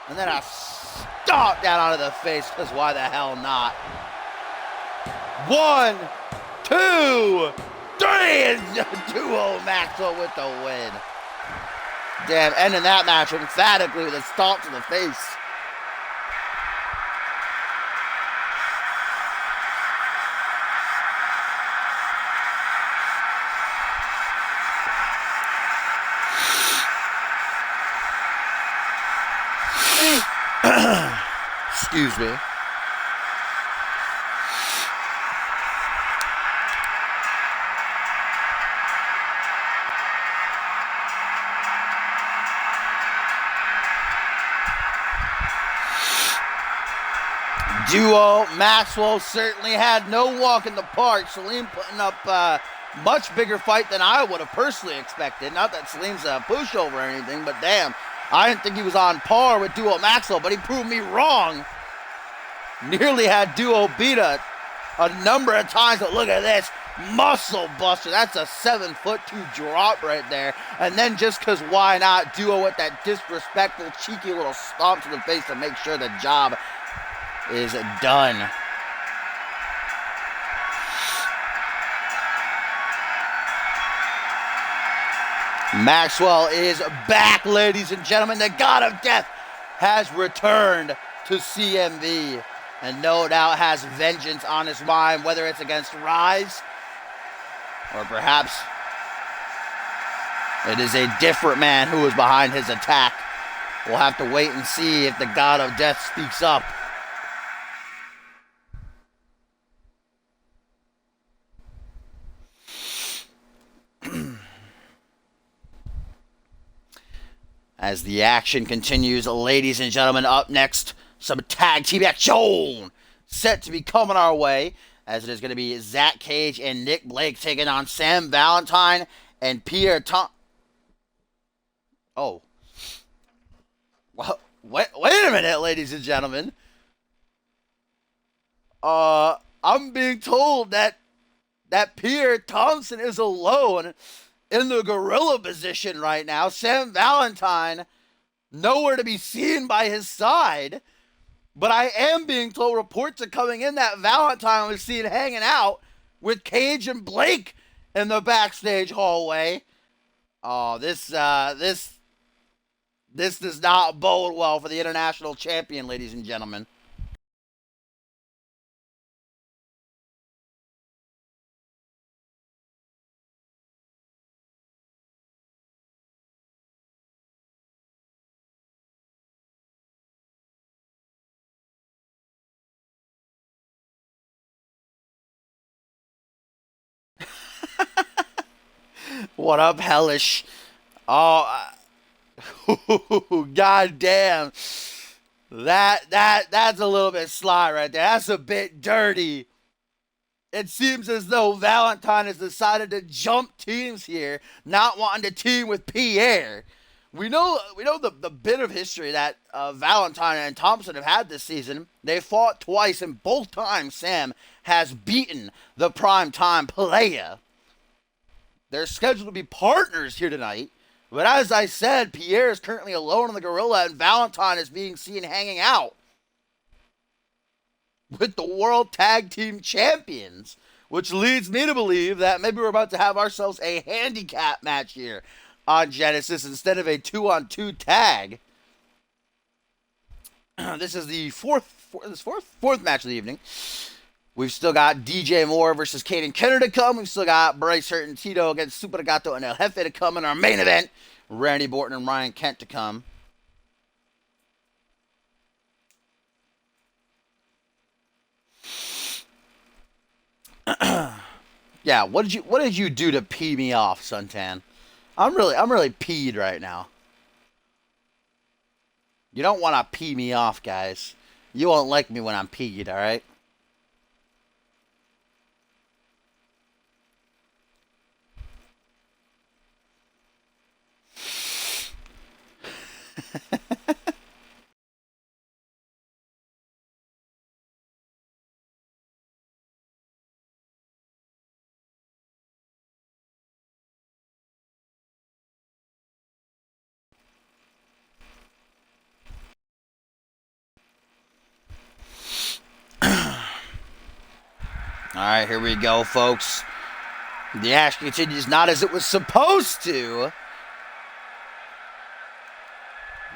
Speaker 1: And then a stomp down onto the face, because why the hell not? 1, 2, 3, and Duo Maxwell with the win. Damn, ending that match emphatically with a stomp to the face. Excuse me. Duo Maxwell certainly had no walk in the park. Salim putting up a much bigger fight than I would have personally expected. Not that Salim's a pushover or anything, but damn, I didn't think he was on par with Duo Maxwell, but he proved me wrong. Nearly had Duo beat a number of times, but look at this. Muscle buster. That's a 7'2" drop right there. And then just because why not, Duo with that disrespectful, cheeky little stomp to the face to make sure the job is done. Maxwell is back, ladies and gentlemen. The God of Death has returned to CMV and no doubt has vengeance on his mind, whether it's against Rise or perhaps it is a different man who is behind his attack. We'll have to wait and see if the God of Death speaks up. As the action continues, ladies and gentlemen, up next, some tag team action set to be coming our way, as it is going to be Zach Cage and Nick Blake taking on Sam Valentine and Pierre Tom. Oh. Well, wait a minute, ladies and gentlemen. I'm being told that Pierre Thompson is alone in the gorilla position right now. Sam Valentine nowhere to be seen by his side. But I am being told, reports are coming in that Valentine was seen hanging out with Cage and Blake in the backstage hallway. Oh, this does not bode well for the international champion, ladies and gentlemen. What up, Hellish? Oh, god damn. That's a little bit sly right there. That's a bit dirty. It seems as though Valentine has decided to jump teams here, not wanting to team with Pierre. We know the bit of history that Valentine and Thompson have had this season. They fought twice, and both times Sam has beaten the primetime player. They're scheduled to be partners here tonight. But as I said, Pierre is currently alone in the gorilla, and Valentine is being seen hanging out with the World Tag Team Champions, which leads me to believe that maybe we're about to have ourselves a handicap match here on Genesis instead of a 2-on-2 tag. This is the fourth match of the evening. We've still got DJ Moore versus Caden Kenner to come. We've still got Bryce Hurt and Tito against Super Gato and El Jefe to come in our main event. Randy Borton and Ryan Kent to come. Yeah, what did you do to pee me off, Suntan? I'm really peed right now. You don't want to pee me off, guys. You won't like me when I'm peed, all right? All right, here we go, folks. The action continues not as it was supposed to,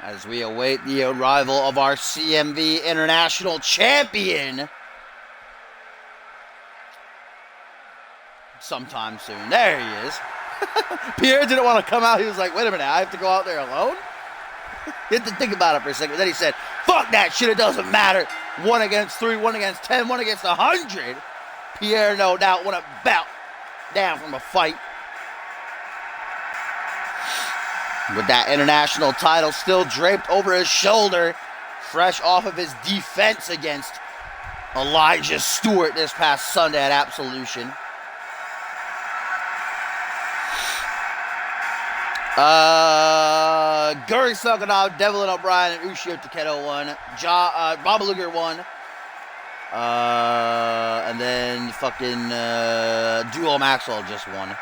Speaker 1: as we await the arrival of our CMV International Champion sometime soon. There he is. Pierre didn't want to come out. He was like, wait a minute, I have to go out there alone? He had to think about it for a second. Then he said, fuck that shit, it doesn't matter. 1 against 3, 1 against 10, 1 against 100. Pierre, no doubt, won a bout down from a fight. With that international title still draped over his shoulder, fresh off of his defense against Elijah Stewart this past Sunday at Absolution. Guri Saganov, Devlin O'Brien, and Ushio Takedo won. Bob Luger won. And then fucking Duo Maxwell just won.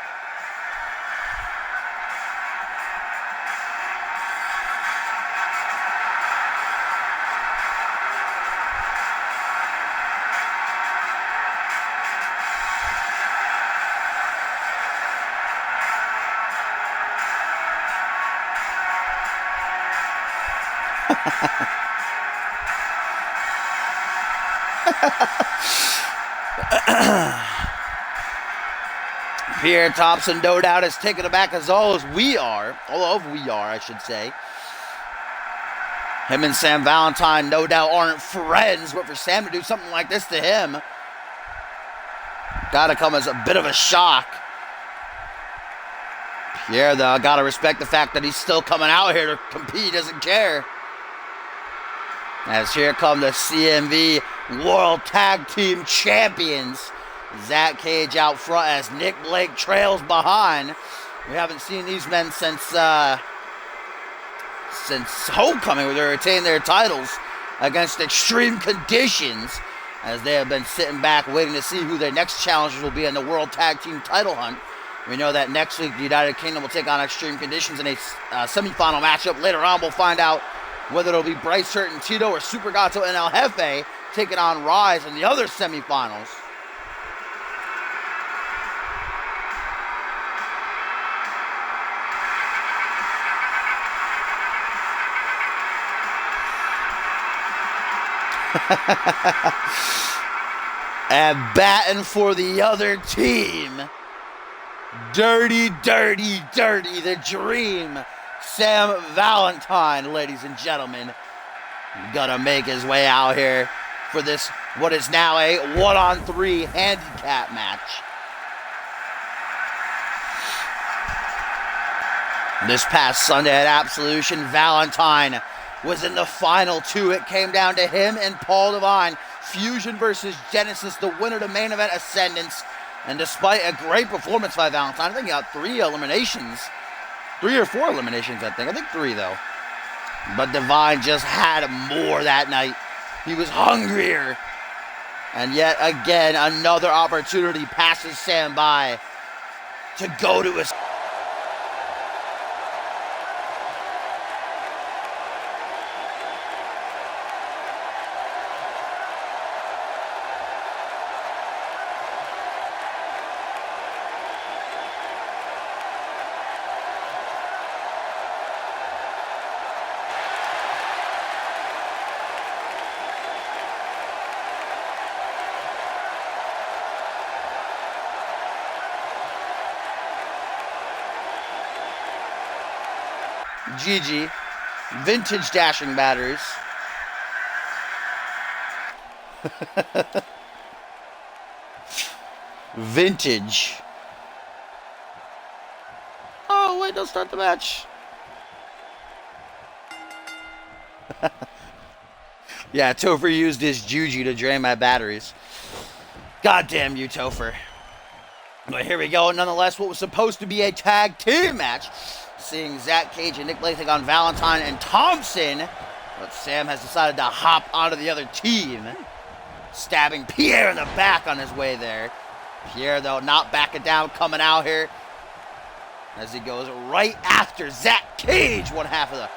Speaker 1: Pierre Thompson, no doubt, is taken aback as all of we are, I should say. Him and Sam Valentine, no doubt, aren't friends, but for Sam to do something like this to him, gotta come as a bit of a shock. Pierre, though, gotta respect the fact that he's still coming out here to compete. He doesn't care. As here come the CMV World Tag Team Champions. Zach Cage out front as Nick Blake trails behind. We haven't seen these men since Homecoming, where they retained their titles against Extreme Conditions, as they have been sitting back waiting to see who their next challengers will be in the World Tag Team title hunt. We know that next week the United Kingdom will take on Extreme Conditions in a semifinal matchup. Later on, we'll find out whether it'll be Bryce Hurt and Tito or Super Gato and El Jefe taking on Rise in the other semifinals. And batting for the other team, dirty, the Dream, Sam Valentine, ladies and gentlemen, gonna make his way out here for this, what is now a 1-on-3 handicap match. This past Sunday at Absolution, Valentine was in the final two. It came down to him and Paul Devine. Fusion versus Genesis, the winner to main event Ascendance. And despite a great performance by Valentine, I think he got 3 eliminations. 3 or 4 eliminations, I think. I think 3, though. But Devine just had more that night. He was hungrier. And yet again, another opportunity passes Sam by to go to his... GG. Vintage dashing batters. Vintage. Oh, wait, don't start the match. Yeah, Topher used his Juju to drain my batteries. Goddamn you, Topher. But here we go. Nonetheless, what was supposed to be a tag team match, seeing Zach Cage and Nick Blake take on Valentine and Thompson. But Sam has decided to hop onto the other team, stabbing Pierre in the back on his way there. Pierre, though, not backing down, coming out here as he goes right after Zach Cage, one half of the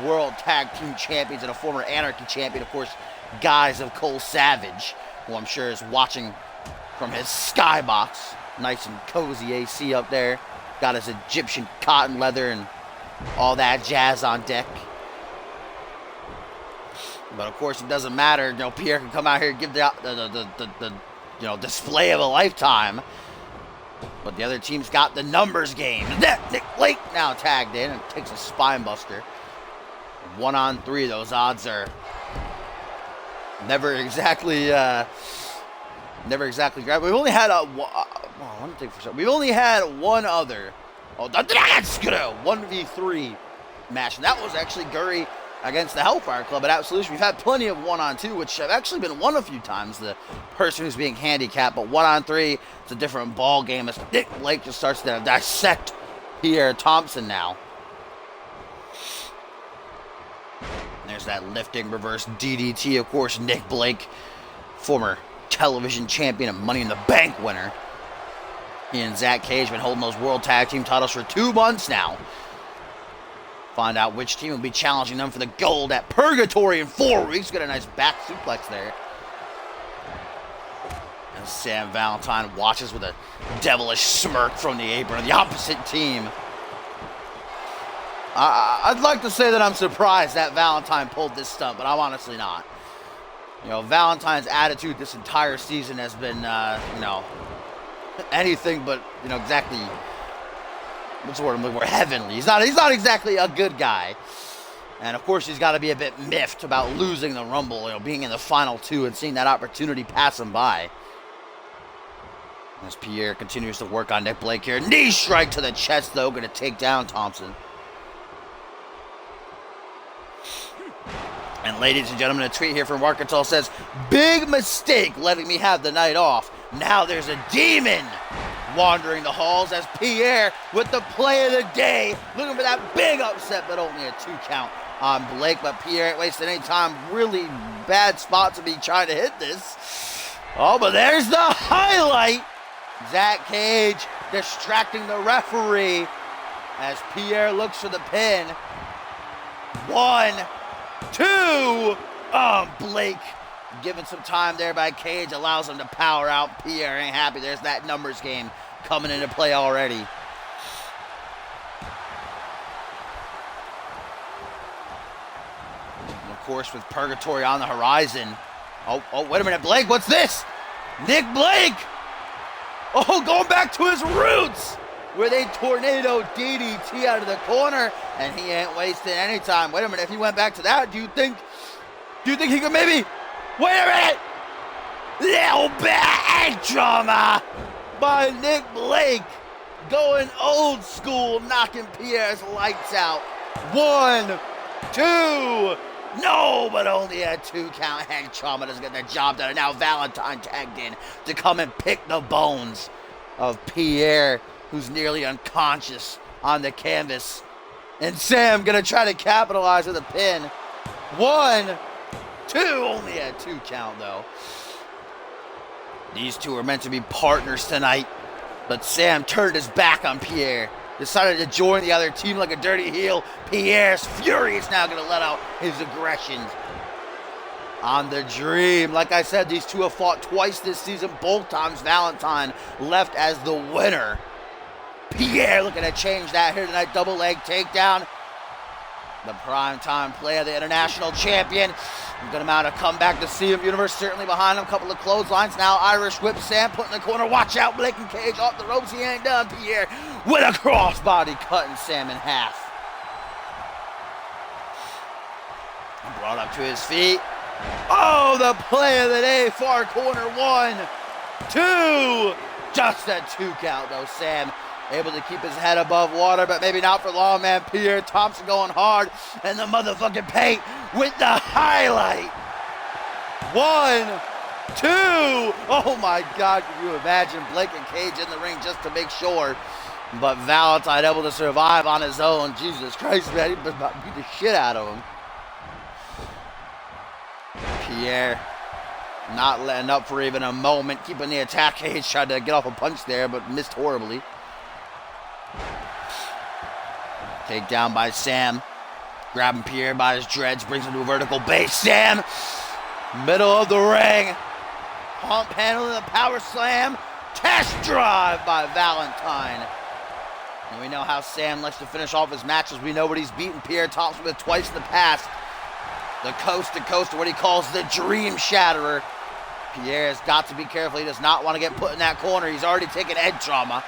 Speaker 1: World Tag Team Champions and a former Anarchy Champion, of course, Guys of Cole Savage, who I'm sure is watching from his skybox. Nice and cozy AC up there. Got his Egyptian cotton leather and all that jazz on deck. But of course, it doesn't matter. You know, Pierre can come out here and give the display of a lifetime. But the other team's got the numbers game. Nick Blake now tagged in and takes a spine buster. 1-on-3, those odds are never exactly great. We've only had we've only had one other, the 1v3 match, and that was actually Guri against the Hellfire Club at Absolution. We've had plenty of 1-on-2, which I've actually been won a few times, the person who's being handicapped. But 1-on-3, it's a different ball game as Nick Blake just starts to dissect Pierre Thompson now. There's that lifting reverse DDT. Of course, Nick Blake, former television champion and Money in the Bank winner. He and Zach Cage have been holding those World Tag Team titles for 2 months now. Find out which team will be challenging them for the gold at Purgatory in 4 weeks. Got a nice back suplex there. And Sam Valentine watches with a devilish smirk from the apron of the opposite team. I'd like to say that I'm surprised that Valentine pulled this stunt, but I'm honestly not. You know, Valentine's attitude this entire season has been, you know, anything but, you know, exactly, what's the word I'm looking for, heavenly. He's not exactly a good guy. And, of course, he's got to be a bit miffed about losing the Rumble, you know, being in the final 2 and seeing that opportunity pass him by. As Pierre continues to work on Nick Blake here. Knee strike to the chest, though, going to take down Thompson. And ladies and gentlemen, a tweet here from Arkansas says, big mistake letting me have the night off. Now there's a demon wandering the halls as Pierre with the play of the day. Looking for that big upset, but only a 2 count on Blake. But Pierre ain't wasting any time. Really bad spot to be trying to hit this. Oh, but there's the highlight. Zach Cage distracting the referee as Pierre looks for the pin. 1, 2. Blake given some time there by Cage allows him to power out. Pierre ain't happy. There's that numbers game coming into play already. And of course, with Purgatory on the horizon. Oh, wait a minute, Blake, what's this? Nick Blake! Oh, going back to his roots with a tornado DDT out of the corner, and he ain't wasting any time. Wait a minute, if he went back to that, do you think he could maybe, wait a minute, little bad drama by Nick Blake, going old school, knocking Pierre's lights out. 1, 2, no, but only a 2 count. Head trauma doesn't get the job done. And now Valentine tagged in to come and pick the bones of Pierre, who's nearly unconscious on the canvas. And Sam gonna try to capitalize with a pin. 1, 2, only a 2 count though. These two are meant to be partners tonight, but Sam turned his back on Pierre. Decided to join the other team like a dirty heel. Pierre's furious now, gonna let out his aggressions on the Dream. Like I said, these two have fought twice this season. Both times Valentine left as the winner. Pierre looking to change that here tonight. Double leg takedown. The primetime play of the international champion. Good amount of comeback to CMV Universe. Certainly behind him. Couple of clotheslines. Now Irish whip. Sam put in the corner. Watch out. Blake and Cage off the ropes. He ain't done. Pierre with a crossbody cutting Sam in half. And brought up to his feet. Oh, the play of the day. Far corner. 1, 2. Just a 2 count though. Sam able to keep his head above water, but maybe not for long, man. Pierre Thompson going hard, and the motherfucking paint with the highlight. 1, 2. Oh my God, can you imagine Blake and Cage in the ring just to make sure? But Valentine able to survive on his own. Jesus Christ, man, he was about to beat the shit out of him. Pierre not letting up for even a moment, keeping the attack. Cage tried to get off a punch there, but missed horribly. Takedown by Sam. Grabbing Pierre by his dreads, brings him to a vertical base. Sam, middle of the ring. Pump handle and the power slam. Test drive by Valentine. And we know how Sam likes to finish off his matches. We know what he's beaten Pierre Thompson with twice in the past. The coast to coast, or what he calls the Dream Shatterer. Pierre's got to be careful. He does not want to get put in that corner. He's already taken head trauma.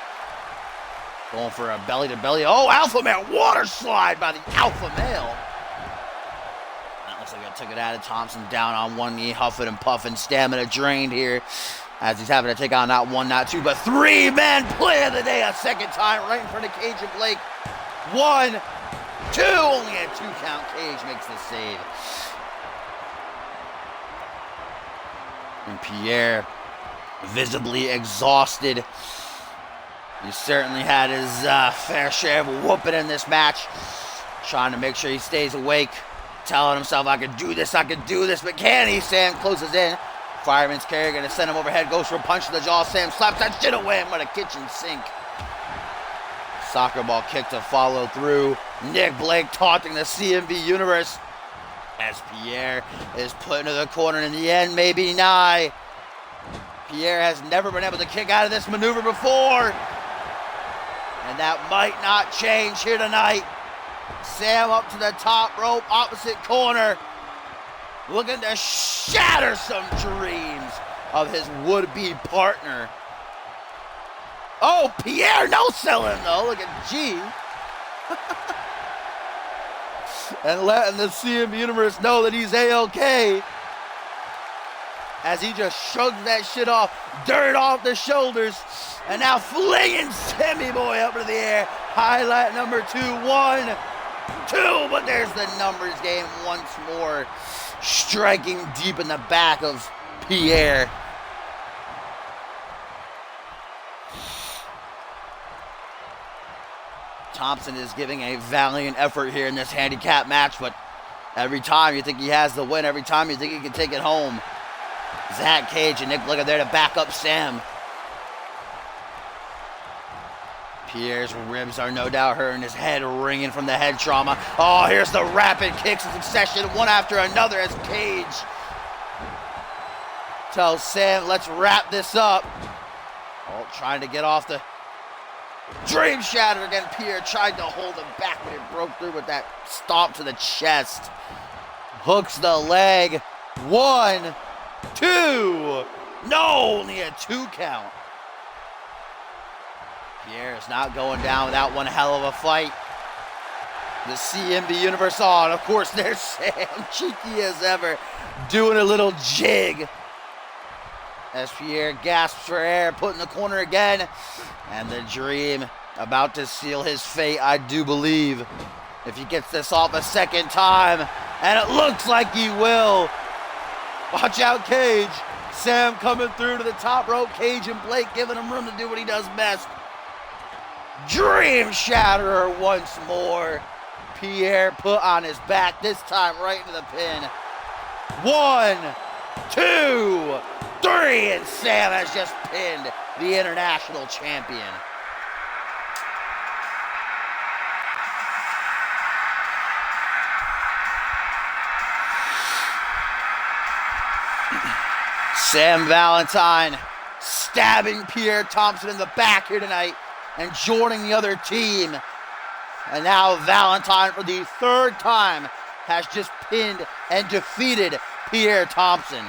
Speaker 1: Going for a belly-to-belly. Oh, Alpha Male. Water slide by the Alpha Male. That looks like I took it out of Thompson down on one knee, huffing and puffing. Stamina drained here as he's having to take on not 1, not 2, but 3 men. Play of the day a second time right in front of Cage and Blake. 1, 2, only a 2 count. Cage makes the save. And Pierre, visibly exhausted. He certainly had his fair share of whooping in this match. Trying to make sure he stays awake. Telling himself, I can do this, but can he? Sam closes in. Fireman's carry, gonna send him overhead, goes for a punch to the jaw. Sam slaps that shit away and with a kitchen sink. Soccer ball kick to follow through. Nick Blake taunting the CMV universe as Pierre is put into the corner. In the end, maybe nigh. Pierre has never been able to kick out of this maneuver before. And that might not change here tonight. Sam up to the top rope, opposite corner. Looking to shatter some dreams of his would-be partner. Oh, Pierre no-selling though. Look at G. And letting the CM Universe know that he's A-OK. As he just shrugs that shit off, dirt off the shoulders, and now flinging Sammy Boy up into the air. Highlight number 2, 1, 2, but there's the numbers game once more, striking deep in the back of Pierre. Thompson is giving a valiant effort here in this handicap match, but every time you think he has the win, every time you think he can take it home. Zach Cage and Nick Blake are there to back up Sam. Pierre's ribs are no doubt hurting, his head ringing from the head trauma. Oh, here's the rapid kicks in succession, one after another as Cage tells Sam, let's wrap this up. Oh, trying to get off the Dream Shatter again. Pierre tried to hold him back, but it broke through with that stomp to the chest. Hooks the leg. 1, 2. No, only a 2 count. Pierre is not going down without one hell of a fight. The CMV Universe on. Of course, there's Sam, cheeky as ever, doing a little jig. As Pierre gasps for air, put in the corner again. And the Dream about to seal his fate, I do believe. If he gets this off a second time. And it looks like he will. Watch out, Cage. Sam coming through to the top rope. Cage and Blake giving him room to do what he does best. Dream Shatterer once more. Pierre put on his back, this time right into the pin. 1, 2, 3, and Sam has just pinned the international champion. Sam Valentine stabbing Pierre Thompson in the back here tonight and joining the other team. And now Valentine, for the 3rd time, has just pinned and defeated Pierre Thompson.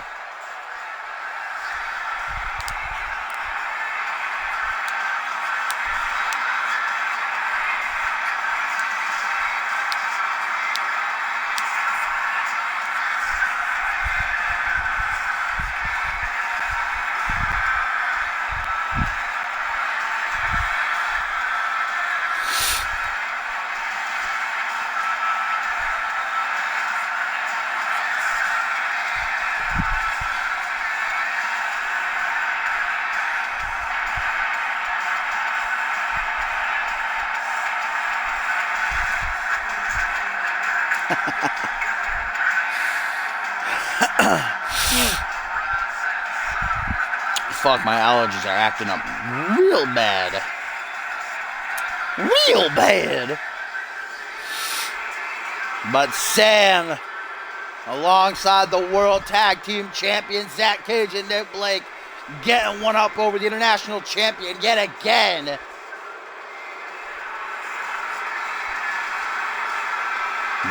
Speaker 1: Fuck, my allergies are acting up real bad. Real bad. But Sam, alongside the World Tag Team Champions Zach Cage and Nick Blake, getting one up over the international champion yet again.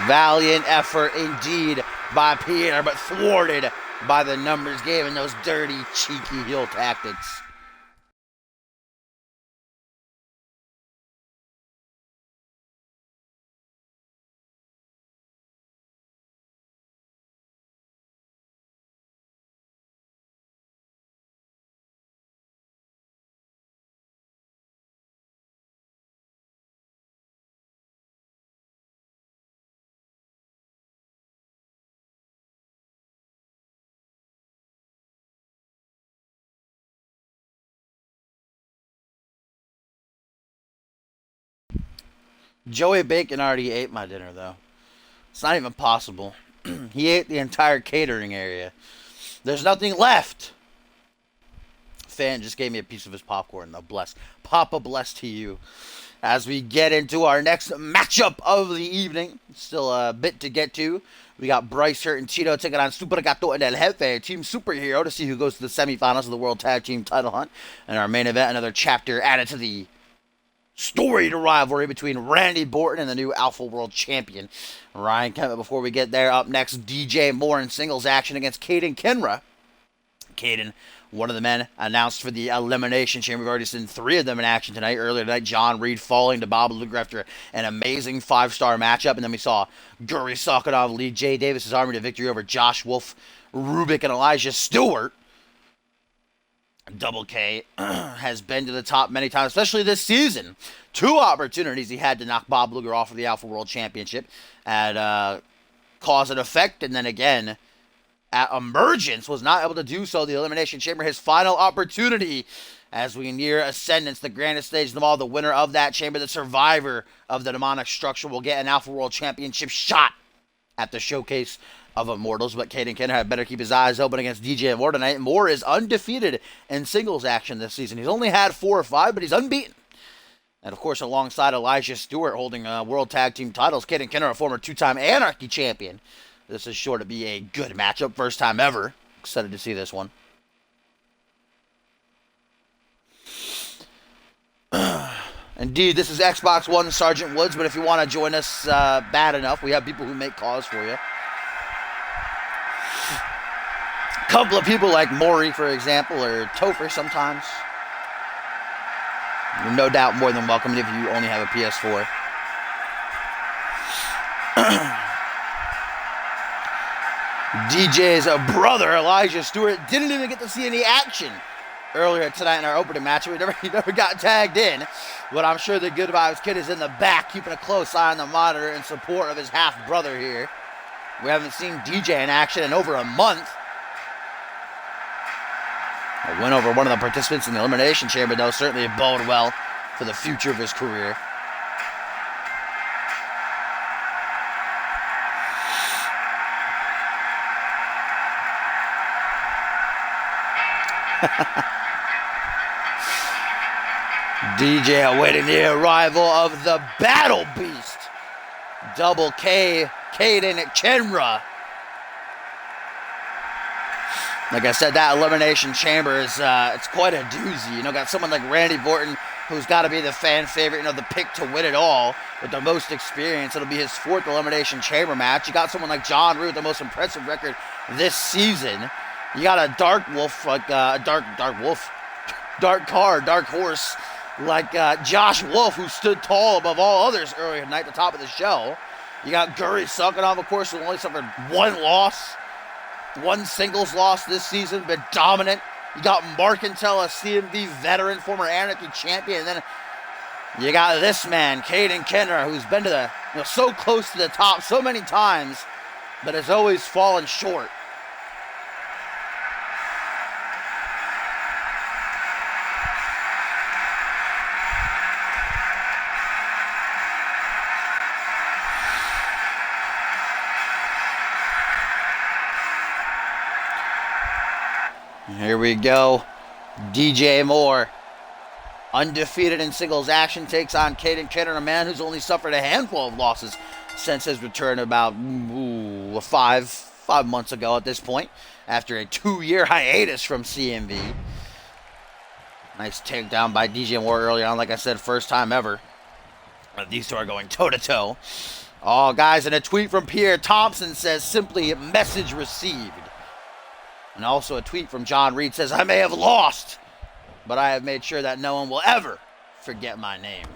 Speaker 1: Valiant effort indeed by Pierre, but thwarted by the numbers game and those dirty, cheeky heel tactics. Joey Bacon already ate my dinner, though. It's not even possible. He ate the entire catering area. There's nothing left. Fan just gave me a piece of his popcorn, though. Bless. Papa bless to you. As we get into our next matchup of the evening. Still a bit to get to. We got Bryce Hurt and Cheeto taking on Super Gato and El Jefe, Team Superhero, to see who goes to the semifinals of the World Tag Team title hunt. And our main event, another chapter added to the storied rivalry between Randy Orton and the new Alpha World Champion, Ryan Kemp. Before we get there, up next, DJ Moore in singles action against Caden Kenra. Caden, one of the men announced for the Elimination Chamber. We've already seen 3 of them in action tonight. Earlier tonight, John Reed falling to Bob Luger after an amazing 5-star matchup. And then we saw Guri Sokolov lead Jay Davis's Army to victory over Josh Wolf, Rubik, and Elijah Stewart. Double K has been to the top many times, especially this season. 2 opportunities he had to knock Bob Luger off of the Alpha World Championship at Cause and Effect, and then again at Emergence was not able to do so. The Elimination Chamber, his final opportunity as we near Ascendance, the grandest stage of them all. The winner of that chamber, the survivor of the demonic structure, will get an Alpha World Championship shot at the Showcase of Immortals. But Caden Kenner had better keep his eyes open against DJ Moore tonight. Moore is undefeated in singles action this season. He's only had 4 or 5, but he's unbeaten. And of course, alongside Elijah Stewart holding World Tag Team titles, Caden Kenner, a former 2-time Anarchy champion. This is sure to be a good matchup. First time ever. Excited to see this one. Indeed, this is Xbox One Sergeant Woods, but if you want to join us bad enough, we have people who make calls for you. A couple of people like Maury, for example, or Topher sometimes. You're no doubt more than welcome if you only have a PS4. DJ's brother, Elijah Stewart, didn't even get to see any action earlier tonight in our opening match. He never got tagged in, but I'm sure the Good Vibes Kid is in the back, keeping a close eye on the monitor in support of his half-brother here. We haven't seen DJ in action in over a month. A win over one of the participants in the Elimination Chamber, though, certainly bode well for the future of his career. DJ awaiting the arrival of the Battle Beast. Double K, Caden Kenra. Like I said, that Elimination Chamber is it's quite a doozy. You know, got someone like Randy Orton, who's got to be the fan favorite, you know, the pick to win it all with the most experience. It'll be his 4th Elimination Chamber match. You got someone like John Reed, the most impressive record this season. You got a Dark Wolf, like Dark Horse, like Josh Wolf, who stood tall above all others earlier tonight at the top of the show. You got Guri Sokolov, of course, who only suffered 1 loss, 1 singles loss this season, been dominant. You got Mark Intel, a CMV veteran, former Anarchy champion, and then you got this man, Caden Kenner, who's been to the, you know, so close to the top so many times, but has always fallen short. Here we go. DJ Moore, undefeated in singles action, takes on Caden Kenner, a man who's only suffered a handful of losses since his return about 5 months ago at this point, after a 2-year hiatus from CMV. Nice takedown by DJ Moore early on. Like I said, first time ever. These two are going toe-to-toe. Oh, guys, and a tweet from Pierre Thompson says simply, message received. And also a tweet from John Reed says, I may have lost, but I have made sure that no one will ever forget my name.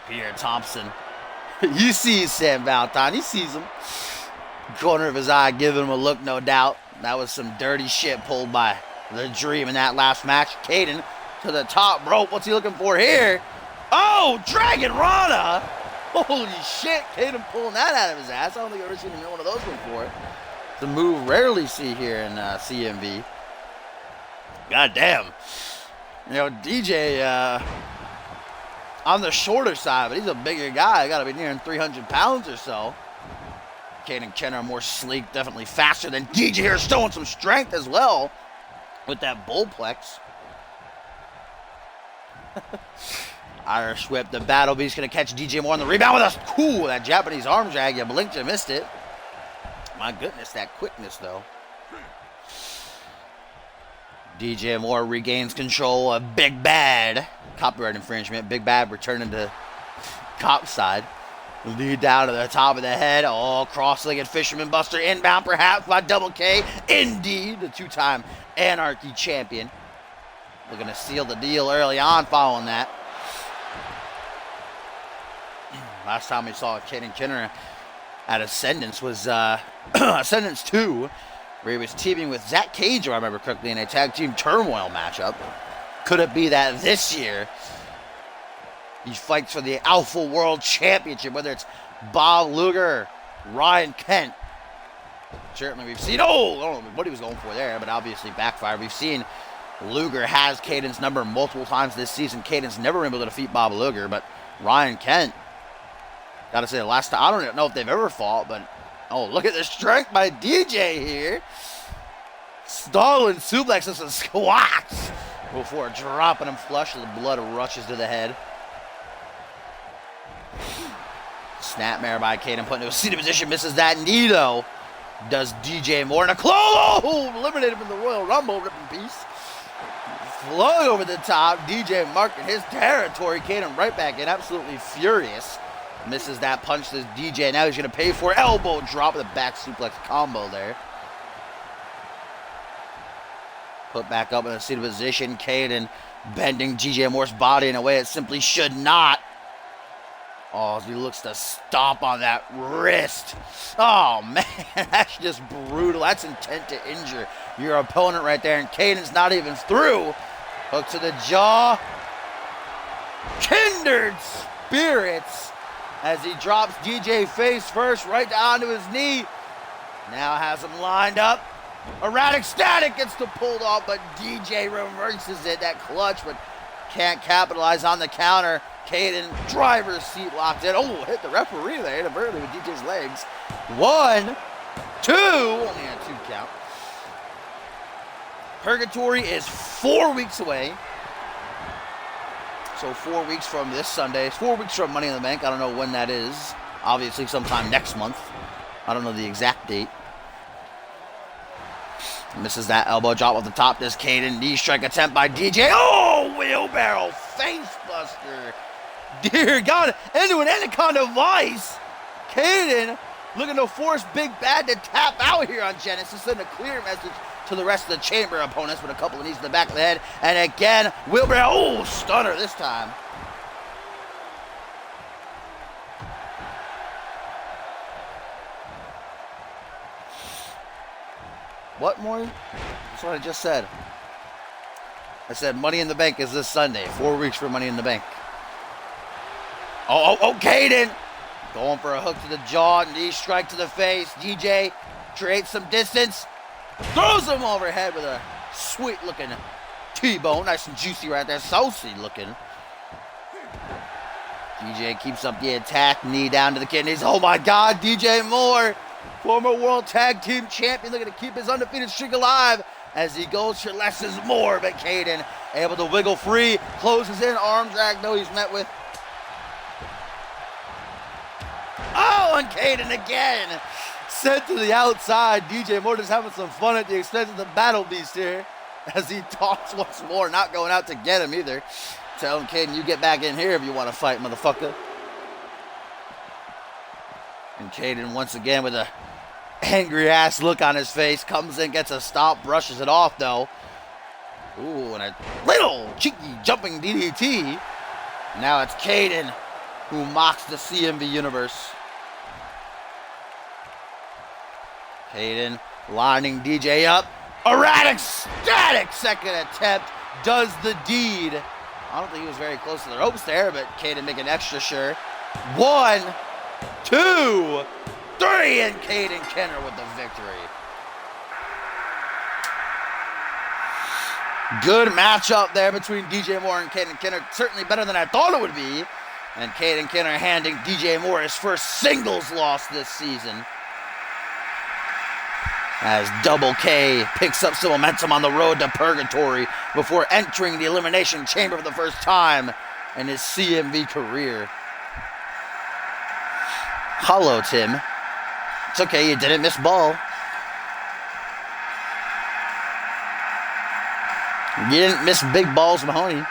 Speaker 1: Pierre Thompson. He sees Sam Valentine. He sees him. Corner of his eye giving him a look, no doubt. That was some dirty shit pulled by the Dream in that last match. Caden to the top rope. What's he looking for here? Oh, Dragon Rana. Holy shit. Caden pulling that out of his ass. I don't think I've ever seen him hit one of those before. The move rarely see here in CMV. God damn. You know, DJ on the shorter side, but he's a bigger guy. Got to be nearing 300 pounds or so. Caden Kenner more sleek, definitely faster than DJ here, showing some strength as well with that bullplex. Irish whip, the Battle Beast going to catch DJ Moore on the rebound with a cool, that Japanese arm drag. You blinked, you missed it. My goodness, that quickness though. DJ Moore regains control of Big Bad. Copyright infringement. Big Bad returning to cop side. Lead down to the top of the head. Oh, cross-legged Fisherman Buster inbound perhaps by Double K. Indeed, the two-time Anarchy champion. Looking to seal the deal early on following that. Last time we saw Caden Kenner at Ascendance was Ascendance 2, where he was teaming with Zach Cage, if I remember correctly, in a tag team turmoil matchup. Could it be that this year he fights for the Alpha World Championship, whether it's Bob Luger, Ryan Kent? Certainly we've seen, I don't know what he was going for there, but obviously backfired. We've seen Luger has Caden's number multiple times this season. Caden's never been able to defeat Bob Luger, but Ryan Kent, gotta say the last time, I don't know if they've ever fought, but oh, look at the strength by DJ here. Stalin suplexes and squats before dropping him flush as the blood rushes to the head. Snapmare by Caden, put into a seated position, misses that knee though. Does DJ Moore in a close. Oh, eliminated from the Royal Rumble, rip in peace. Flowing over the top, DJ marking his territory. Caden right back in, absolutely furious. Misses that punch to DJ. Now he's going to pay for it. Elbow drop with a back suplex combo there. Put back up in a seated position. Caden bending DJ Moore's body in a way it simply should not. Oh, he looks to stomp on that wrist. Oh, man, that's just brutal. That's intent to injure your opponent right there. And Caden's not even through. Hook to the jaw. Kindred spirits as he drops DJ face first right down to his knee. Now has him lined up. Erratic Static gets the pulled off, but DJ reverses it. That clutch, but can't capitalize on the counter. Caden, driver's seat locked in. Oh, hit the referee there inadvertently with DJ's legs. 1, 2, only a 2 count. Purgatory is 4 weeks away. So 4 weeks from this Sunday. 4 weeks from Money in the Bank. I don't know when that is. Obviously sometime next month. I don't know the exact date. Misses that elbow drop off the top. This Caden knee strike attempt by DJ. Oh, wheelbarrow face buster. Dear God, into an Anaconda Vice. Caden looking to force Big Bad to tap out here on Genesis. Send a clear message to the rest of the chamber opponents with a couple of knees to the back of the head. And again, wheelbarrow. Oh, stunner this time. What, Maury? That's what I just said. I said Money in the Bank is this Sunday. 4 weeks for Money in the Bank. Oh, Caden. Going for a hook to the jaw, knee strike to the face. DJ creates some distance. Throws him overhead with a sweet-looking T-bone. Nice and juicy right there. Saucy looking. DJ keeps up the attack. Knee down to the kidneys. Oh, my God. DJ Moore, former World Tag Team Champion, looking to keep his undefeated streak alive as he goes for less is more. But Caden able to wiggle free. Closes in. Arm drag, though, he's met with. Oh, and Caden again. Sent to the outside. DJ Moore just having some fun at the expense of the Battle Beast here as he talks once more, not going out to get him either. Tell him, Caden, you get back in here if you want to fight, motherfucker. And Caden once again with a angry ass look on his face, comes in, gets a stop, brushes it off though. Ooh, and a little cheeky jumping DDT. Now it's Caden who mocks the CMV universe. Caden lining DJ up. Erratic Static second attempt does the deed. I don't think he was very close to the ropes there, but Caden making extra sure. 1, 2, 3, and Caden Kenner with the victory. Good matchup there between DJ Moore and Caden Kenner. Certainly better than I thought it would be. And Caden Kinner handing DJ Moore his first singles loss this season. As Double K picks up some momentum on the road to purgatory before entering the Elimination Chamber for the first time in his CMV career. Hello, Tim. It's okay, you didn't miss ball. You didn't miss big balls, Mahoney.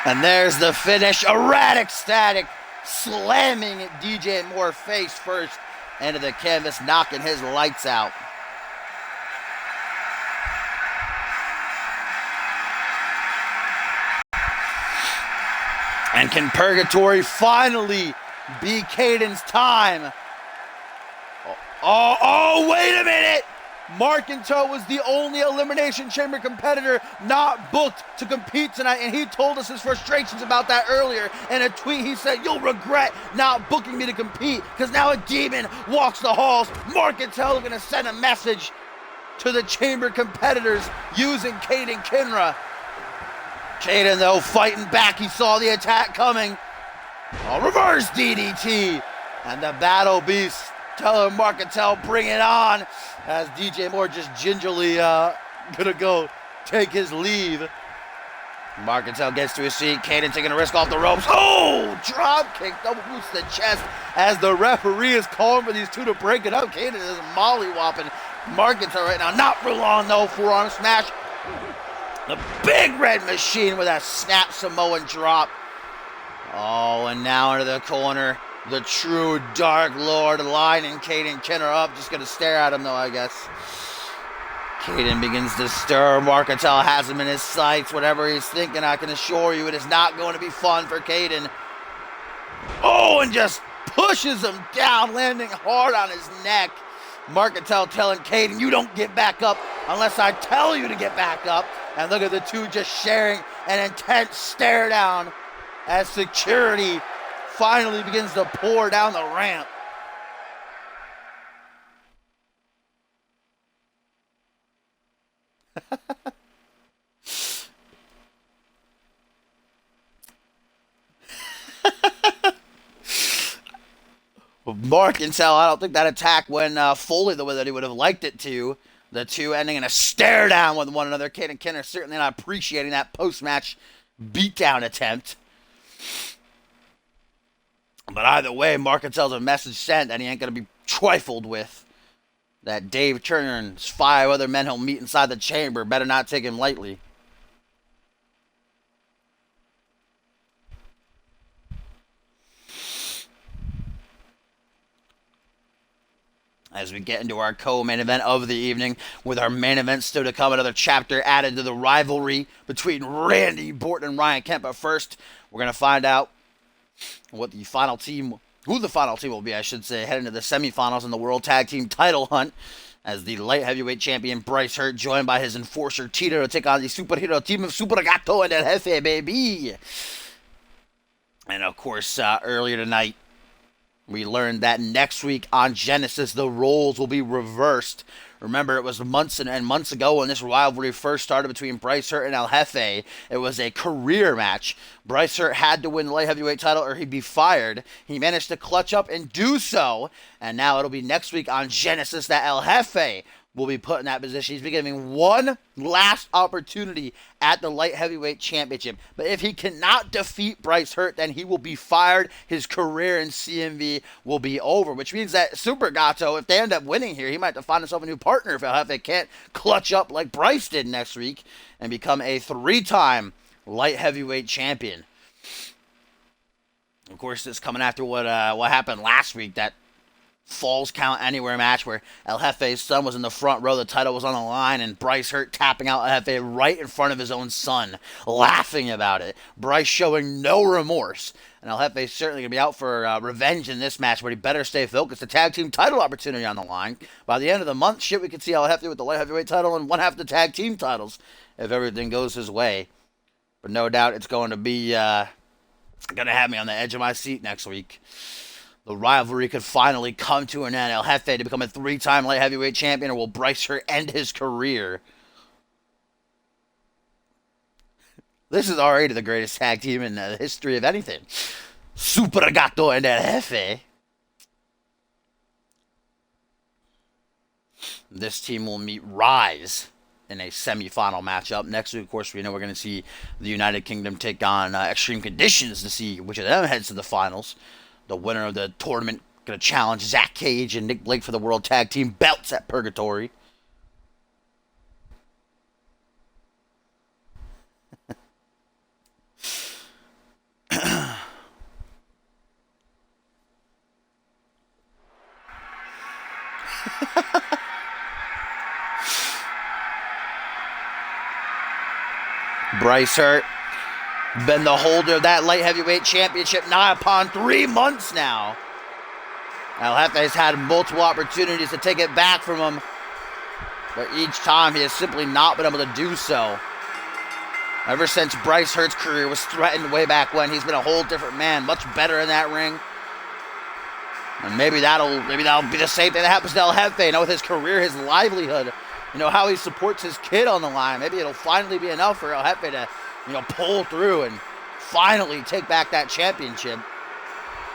Speaker 1: And there's the finish. Erratic Static slamming DJ Moore face first into the canvas, knocking his lights out. And can Purgatory finally be Caden's time? Oh, wait a minute! Markintoe was the only Elimination Chamber competitor not booked to compete tonight, and he told us his frustrations about that earlier. In a tweet, he said, "You'll regret not booking me to compete, because now a demon walks the halls." Markintoe gonna send a message to the Chamber competitors using Caden Kinra. Caden, though, fighting back. He saw the attack coming. A reverse DDT, and the Battle Beast telling Markintoe, bring it on, as DJ Moore just gingerly gonna go take his leave. Markintoe gets to his seat. Caden taking a risk off the ropes. Oh, drop kick, double boots to the chest, as the referee is calling for these two to break it up. Caden is mollywopping Markintoe right now. Not for long, though. Forearm smash. The Big Red Machine with a snap Samoan drop. Oh, and now into the corner. The true Dark Lord lining Caden Kinner up. Just going to stare at him, though, I guess. Caden begins to stir. Markintoe has him in his sights. Whatever he's thinking, I can assure you it is not going to be fun for Caden. Oh, and just pushes him down, landing hard on his neck. Markintoe telling Caden, you don't get back up unless I tell you to get back up. And look at the two just sharing an intense stare down as security finally begins to pour down the ramp. Markintoe, I don't think that attack went fully the way that he would have liked it to. The two ending in a stare down with one another. Caden Kinner certainly not appreciating that post-match beatdown attempt. But either way, Markintoe's a message sent that he ain't going to be trifled with. That Dave Turner and 5 other men he'll meet inside the chamber better not take him lightly. As we get into our co-main event of the evening, with our main event still to come, another chapter added to the rivalry between Randy Borton and Ryan Kemp. But first, we're going to find out who the final team will be, I should say, heading to the semifinals in the World Tag Team title hunt, as the light heavyweight champion Bryce Hurt, joined by his enforcer Tito, to take on the superhero team of Super Gato and El Jefe, baby. And of course, earlier tonight, we learned that next week on Genesis, the roles will be reversed. Remember, it was months and months ago when this rivalry first started between Bryce Hurt and El Jefe. It was a career match. Bryce Hurt had to win the light heavyweight title or he'd be fired. He managed to clutch up and do so. And now it'll be next week on Genesis that El Jefe will be put in that position. He's been given one last opportunity at the light heavyweight championship. But if he cannot defeat Bryce Hurt, then he will be fired. His career in CMV will be over, which means that Super Gato, if they end up winning here, he might have to find himself a new partner if they can't clutch up like Bryce did next week and become a 3-time light heavyweight champion. Of course, this coming after what happened last week, that Falls Count Anywhere match where El Jefe's son was in the front row, the title was on the line, and Bryce Hurt tapping out El Jefe right in front of his own son, laughing about it. Bryce showing no remorse. And El Jefe's certainly going to be out for revenge in this match, but he better stay focused. The tag team title opportunity on the line. By the end of the month, we could see El Jefe with the light heavyweight title and one half of the tag team titles if everything goes his way. But no doubt it's going to be Gonna have me on the edge of my seat next week. The rivalry could finally come to an end. El Jefe to become a 3-time light heavyweight champion, or will Bryce Hurt end his career? This is already the greatest tag team in the history of anything. Super Gato and El Jefe. This team will meet Rise in a semifinal matchup. Next week, of course, we know we're going to see the United Kingdom take on Extreme Conditions to see which of them heads to the finals. The winner of the tournament going to challenge Zach Cage and Nick Blake for the World Tag Team belts at Purgatory. Bryce Hurt, been the holder of that light heavyweight championship nigh upon 3 months now. El Jefe has had multiple opportunities to take it back from him, but each time he has simply not been able to do so. Ever since Bryce Hurt's career was threatened way back when, he's been a whole different man, much better in that ring. And maybe that'll be the same thing that happens to El Jefe. You know, with his career, his livelihood, you know, how he supports his kid on the line. Maybe it'll finally be enough for El Jefe to, you know, pull through and finally take back that championship.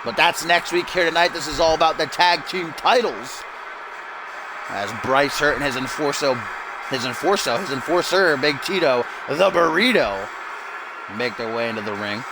Speaker 1: But that's next week. Here tonight, this is all about the tag team titles, as Bryce Hurt and his enforcer, Big Tito, the Burrito, make their way into the ring.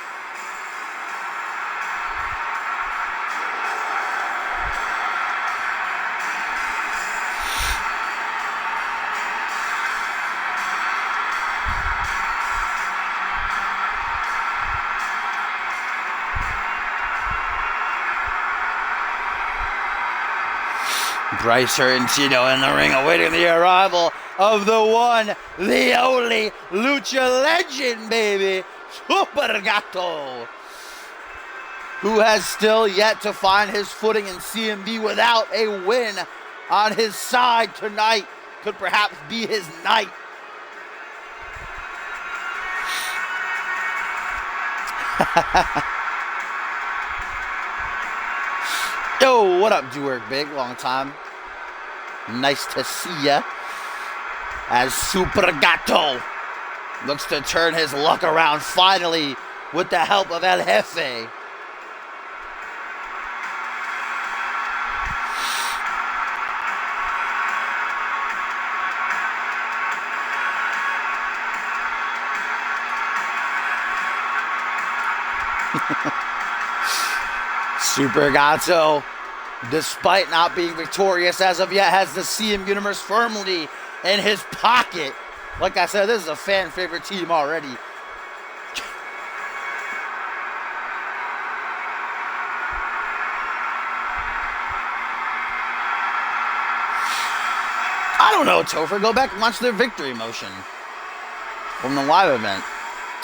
Speaker 1: Bryce Hurt and Tito in the ring, awaiting the arrival of the one, the only Lucha Legend, baby, Super Gato, who has still yet to find his footing in CMV without a win on his side tonight. Could perhaps be his night. Yo, what up, Do-Work Big? Long time. Nice to see ya. As Super Gato looks to turn his luck around finally with the help of El Jefe. Super Gato, despite not being victorious as of yet, has the CM Universe firmly in his pocket. Like I said, this is a fan favorite team already. I don't know, Topher. Go back and watch their victory motion from the live event.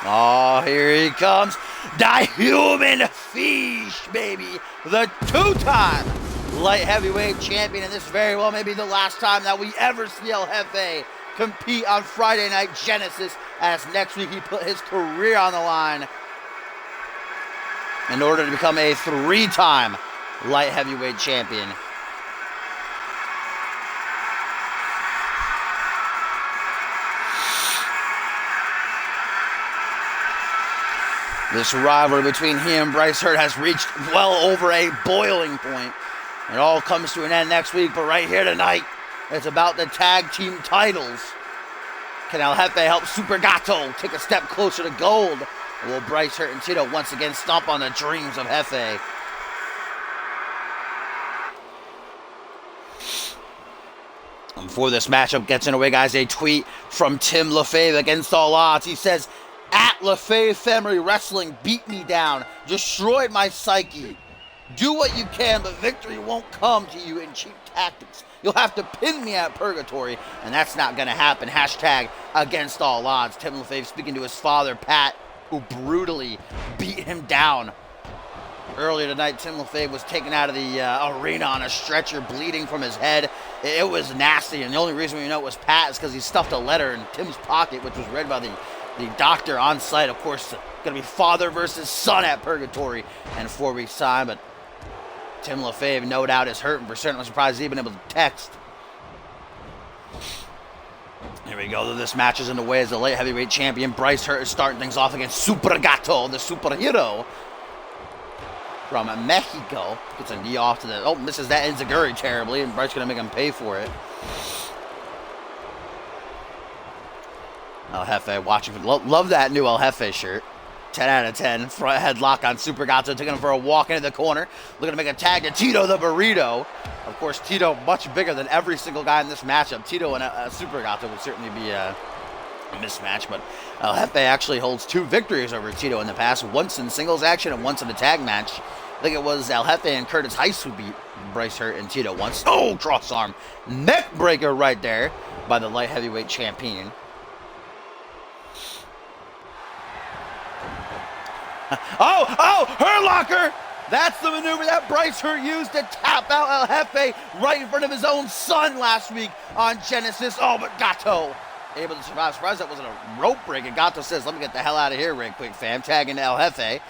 Speaker 1: Oh, here he comes. The Human Fish, baby. The 2-time light heavyweight champion. And this very well may be the last time that we ever see El Jefe compete on Friday Night Genesis, as next week he put his career on the line in order to become a 3-time light heavyweight champion. This rivalry between he and Bryce Hurt has reached well over a boiling point. It all comes to an end next week, but right here tonight, it's about the tag team titles. Can El Jefe help Super Gato take a step closer to gold? Or will Bryce Hurt and Tito once again stomp on the dreams of Jefe? And before this matchup gets underway, guys, a tweet from Tim LaFave against all odds. He says, "At LaFave Family Wrestling beat me down, destroyed my psyche. Do what you can, but victory won't come to you in cheap tactics. You'll have to pin me at Purgatory, and that's not going to happen." Hashtag against all odds. Tim LaFave speaking to his father, Pat, who brutally beat him down. Earlier tonight, Tim LaFave was taken out of the arena on a stretcher, bleeding from his head. It was nasty, and the only reason we know it was Pat is because he stuffed a letter in Tim's pocket, which was read by the the doctor on site, of course, going to be father versus son at Purgatory in 4 weeks' time. But Tim LaFave, no doubt, is hurt, and we're certainly surprised he's been able to text. Here we go. This match is in the way as the light heavyweight champion. Bryce Hurt is starting things off against Super Gato, the superhero from Mexico. Gets a knee off to the... Oh, misses that enziguri terribly, and Bryce going to make him pay for it. El Jefe watching. Love that new El Jefe shirt. 10 out of 10. Front headlock on Super Gato, taking him for a walk into the corner. Looking to make a tag to Tito the Burrito. Of course, Tito much bigger than every single guy in this matchup. Tito and Super Gato would certainly be a mismatch, but El Jefe actually holds 2 victories over Tito in the past, once in singles action and once in a tag match. I think it was El Jefe and Curtis Heiss who beat Bryce Hurt and Tito once. Oh, cross arm. Neck breaker right there by the light heavyweight champion. Hurt Locker! That's the maneuver that Bryce Hurt used to tap out El Jefe right in front of his own son last week on Genesis. Oh, but Gato able to survive. Surprised that wasn't a rope break. And Gato says, let me get the hell out of here real quick, fam. Tagging El Jefe.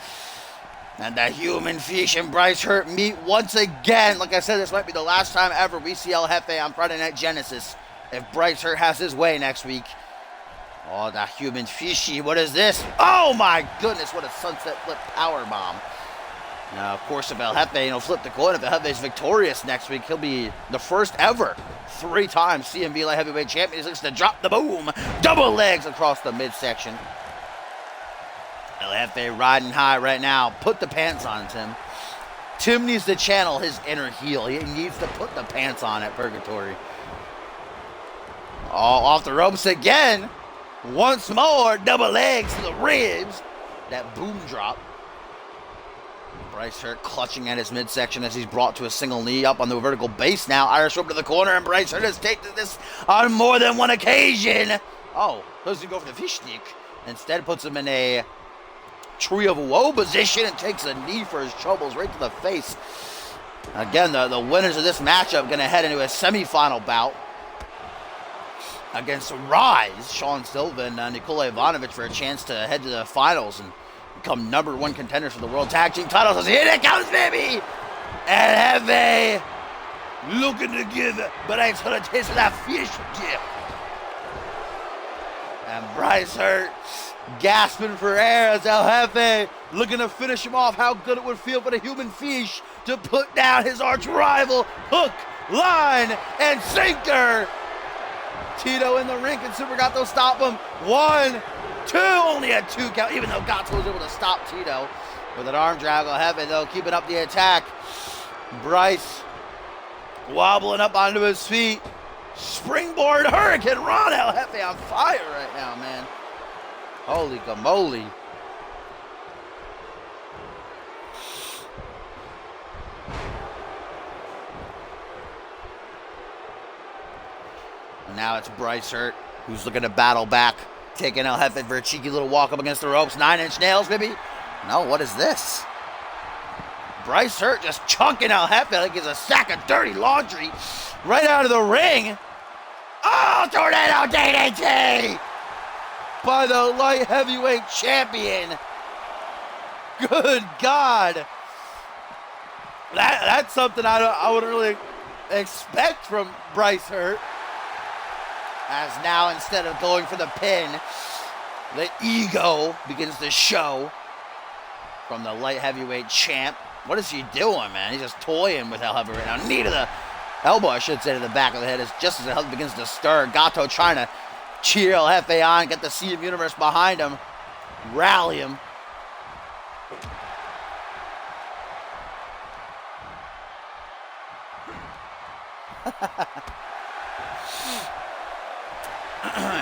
Speaker 1: And the human fish and Bryce Hurt meet once again. Like I said, this might be the last time ever we see El Jefe on Friday Night Genesis. If Bryce Hurt has his way next week. Oh, the human fishy. What is this? Oh, my goodness. What a sunset flip power bomb. Now, of course, if El Jefe, flip the coin. If El Jefe is victorious next week, he'll be the first ever 3-time CMV light heavyweight champion. He looks to drop the boom. Double legs across the midsection. El Jefe riding high right now. Put the pants on, Tim. Tim needs to channel his inner heel. He needs to put the pants on at Purgatory. Oh, off the ropes again. Once more, double legs to the ribs. That boom drop. Bryce Hurt clutching at his midsection as he's brought to a single knee up on the vertical base now. Irish whip to the corner, and Bryce Hurt has taken this on more than one occasion. Oh, doesn't go for the fish stick. Instead puts him in a tree of woe position and takes a knee for his troubles right to the face. Again, the winners of this matchup going to head into a semifinal bout against Rise, Sean Silva and Nikola Ivanovic, for a chance to head to the finals and become #1 contenders for the World Tag Team titles. As here it comes, baby! El Jefe looking to give Bryce Hurt a taste of that fish dip. And Bryce Hurt gasping for air as El Jefe looking to finish him off. How good it would feel for the human fish to put down his arch rival. Hook, line, and sinker. Tito in the ring, and Super Gato stop him. 1, 2, only a 2 count, even though Gato was able to stop Tito with an arm drag. El Jefe, though, keeping up the attack. Bryce wobbling up onto his feet. Springboard Hurricane Run. El Jefe on fire right now, man. Holy gamoly. And now it's Bryce Hurt who's looking to battle back, taking El Jefe for a cheeky little walk up against the ropes. 9-inch nails, baby. No, what is this? Bryce Hurt just chunking El Jefe like he's a sack of dirty laundry right out of the ring. Oh, Tornado DDT by the light heavyweight champion. Good God. That's something I wouldn't really expect from Bryce Hurt. As now, instead of going for the pin, the ego begins to show from the light heavyweight champ. What is he doing, man? He's just toying with El Jefe right now. Knee to the elbow, I should say, to the back of the head, as just as El Jefe begins to stir. Gato trying to cheer El Jefe on, get the CMV Universe behind him, rally him.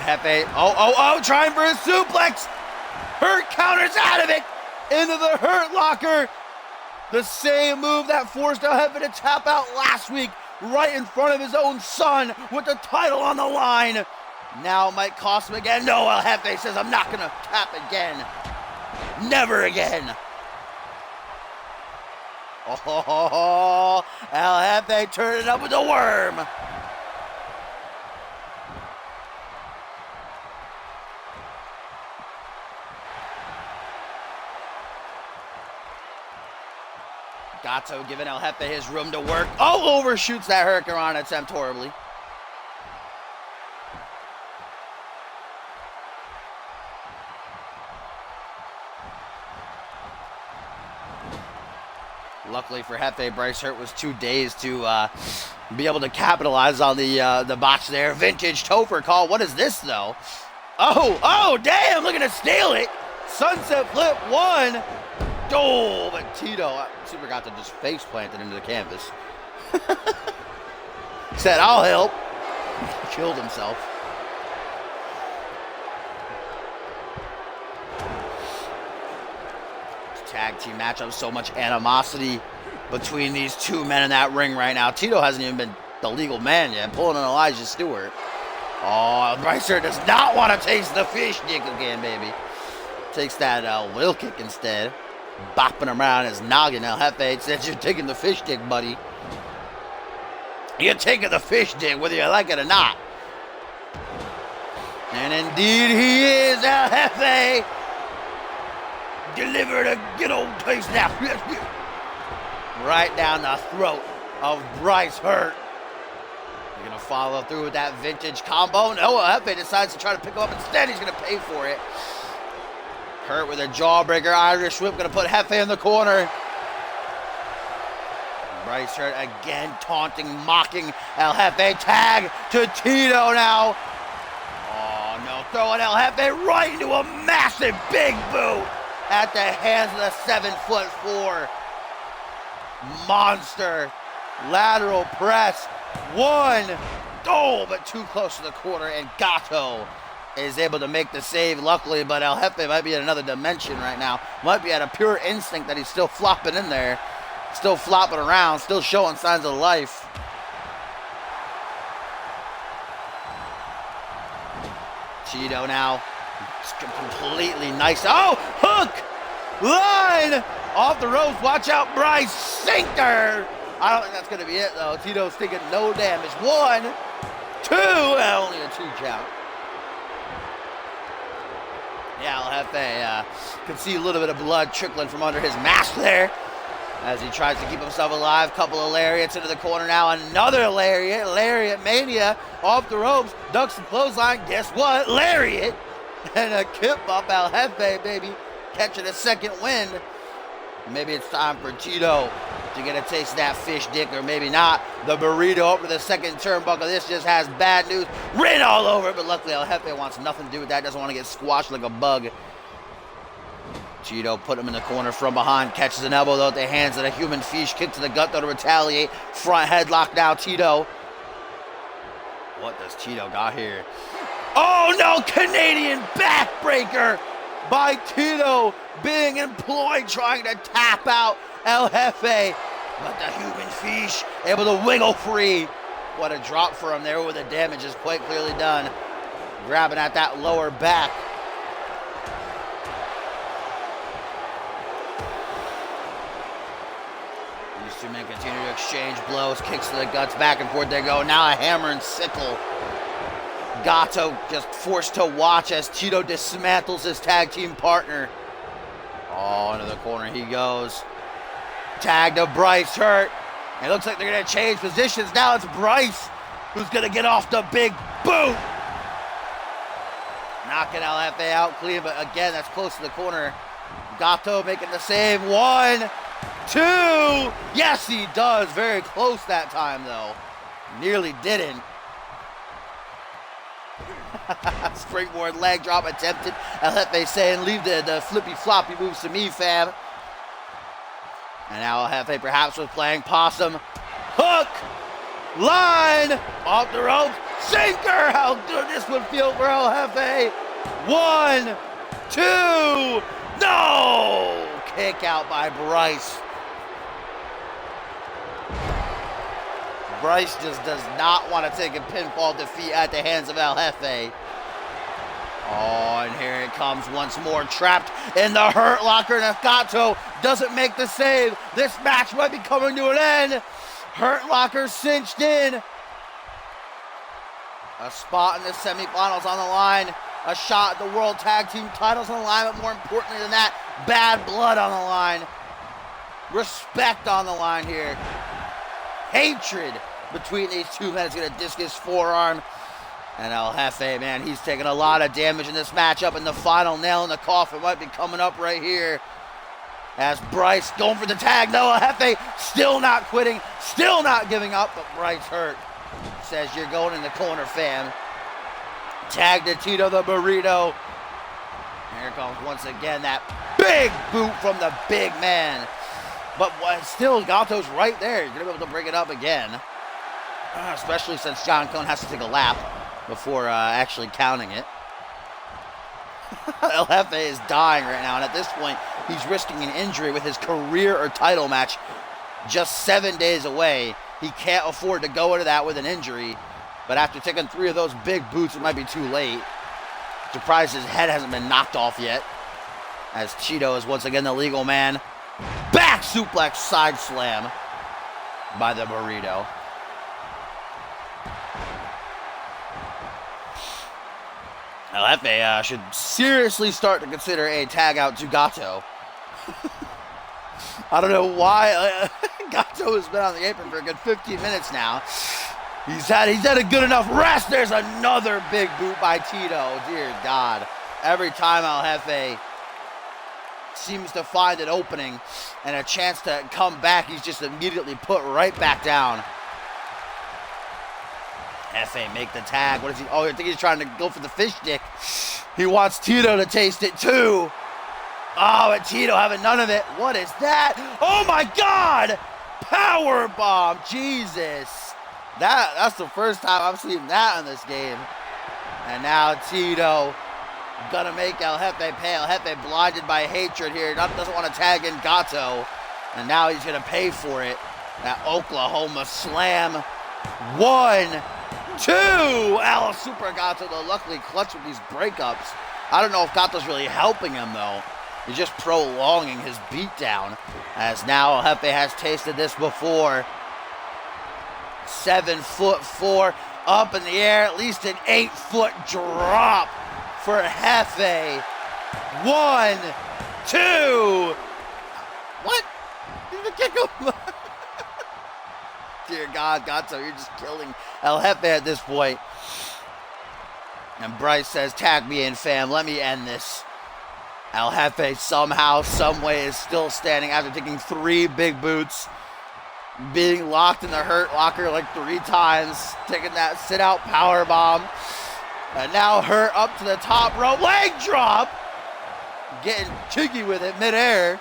Speaker 1: Jefe, trying for a suplex. Hurt counters out of it into the Hurt Locker. The same move that forced El Jefe to tap out last week, right in front of his own son with the title on the line. Now it might cost him again. No, El Jefe says, I'm not going to tap again. Never again. Oh, El Jefe turning up with a worm. Gato giving El Jefe his room to work. Oh, overshoots that Hurricane attempt horribly. Luckily for Jefe, Bryce Hurt was too dazed to be able to capitalize on the botch there. Vintage Topher call. What is this, though? Oh, damn, looking to steal it. Sunset flip, one. Oh, but Tito, Super got to just face planted into the canvas. Said, I'll help. Killed himself. Tag team matchup, so much animosity between these two men in that ring right now. Tito hasn't even been the legal man yet, pulling an Elijah Stewart. Oh, Bryce Hurt does not want to taste the fish dick again, baby. Takes that wheel kick instead. Bopping around his noggin. El Jefe says, you're taking the fish dick, buddy. You're taking the fish dick, whether you like it or not. And indeed he is, El Jefe. Delivered a good old place now. Right down the throat of Bryce Hurt. You're going to follow through with that vintage combo. No, El Jefe decides to try to pick him up instead. He's going to pay for it. Hurt with a jawbreaker, Irish whip, going to put Jefe in the corner. Bryce Hurt again taunting, mocking El Jefe. Tag to Tito now. Oh no, throwing El Jefe right into a massive big boot at the hands of the 7'4" monster. Lateral press, one. Oh, but too close to the corner, and Gato is able to make the save, luckily, but El Jefe might be in another dimension right now. Might be at a pure instinct that he's still flopping in there. Still flopping around, still showing signs of life. Cheeto now, completely nice. Oh, hook, line, off the ropes. Watch out, Bryce, sinker. I don't think that's going to be it, though. Tito's taking no damage. 1, 2, only a 2 count. Yeah, El Jefe can see a little bit of blood trickling from under his mask there as he tries to keep himself alive. Couple of lariats into the corner now. Another lariat. Lariat mania off the ropes. Ducks and clothesline. Guess what? Lariat. And a kip up. El Jefe, baby, catching a second wind. Maybe it's time for Tito to get a taste of that fish dick, or maybe not. The burrito over the second turnbuckle. This just has bad news written all over it, but luckily El Jefe wants nothing to do with that. Doesn't want to get squashed like a bug. Tito put him in the corner from behind. Catches an elbow, though, at the hands of the human fish. Kick to the gut, though, to retaliate. Front headlock now, Tito. What does Tito got here? Oh, no! Canadian backbreaker by Tito, being employed, trying to tap out El Jefe. But the human fish able to wiggle free. What a drop for him there, where the damage is quite clearly done. Grabbing at that lower back. These two men continue to exchange blows, kicks to the guts, back and forth they go. Now a hammer and sickle. Gato just forced to watch as Tito dismantles his tag team partner. Oh, into the corner he goes. Tag to Bryce Hurt. It looks like they're going to change positions. Now it's Bryce who's going to get off the big boot. Knocking El Jefe out clean, but again, that's close to the corner. Gato making the save. 1, 2. Yes, he does. Very close that time, though. Nearly didn't. Springboard leg drop attempted. El Jefe saying, leave the flippy floppy moves to me, fam. And now El Jefe perhaps was playing possum. Hook, line, off the ropes, sinker. How good this would feel for El Jefe. 1, 2, no! Kick out by Bryce. Bryce just does not want to take a pinfall defeat at the hands of El Jefe. Oh, and here it comes once more, trapped in the Hurt Locker, and if Gato doesn't make the save, this match might be coming to an end. Hurt Locker cinched in. A spot in the semifinals on the line. A shot at the World Tag Team titles on the line, but more importantly than that, bad blood on the line. Respect on the line here. Hatred between these two men. He's going to discus forearm. And El Jefe, man, he's taking a lot of damage in this matchup. And the final nail in the coffin might be coming up right here. As Bryce going for the tag. No, El Jefe still not quitting. Still not giving up. But Bryce hurt. Says you're going in the corner, fam. Tag to Tito the Burrito. Here comes once again that big boot from the big man. But still, Gato's right there. You're going to be able to bring it up again. Especially since John Cone has to take a lap before actually counting it. El Jefe is dying right now, and at this point, he's risking an injury with his career or title match just 7 days away. He can't afford to go into that with an injury, but after taking 3 of those big boots, it might be too late. Surprised his head hasn't been knocked off yet, as Cheeto is once again the legal man. Back suplex side slam by the Burrito. El Jefe should seriously start to consider a tag out to Gato. I don't know why. Gato has been on the apron for a good 15 minutes now. He's had a good enough rest. There's another big boot by Tito. Dear God. Every time El Jefe seems to find an opening and a chance to come back, he's just immediately put right back down. Jefe make the tag. What is he? Oh, I think he's trying to go for the fish stick. He wants Tito to taste it too. Oh, and Tito having none of it. What is that? Oh my God! Power bomb. Jesus. That's the first time I've seen that in this game. And now Tito gonna make El Jefe pay. El Jefe blinded by hatred here. Doesn't want to tag in Gato. And now he's gonna pay for it. That Oklahoma slam. 1, 2. El Super Gato, though, luckily clutch with these breakups. I don't know if Gato's really helping him, though. He's just prolonging his beatdown. As now El Jefe has tasted this before. 7'4", up in the air. At least an 8-foot drop for Jefe. 1, 2. What? He's gonna kick him. Dear God, Gato, you're just killing El Jefe at this point. And Bryce says, tag me in, fam. Let me end this. El Jefe somehow, someway is still standing after taking 3 big boots. Being locked in the hurt locker like 3 times. Taking that sit-out power bomb. And now hurt up to the top rope. Leg drop. Getting cheeky with it midair.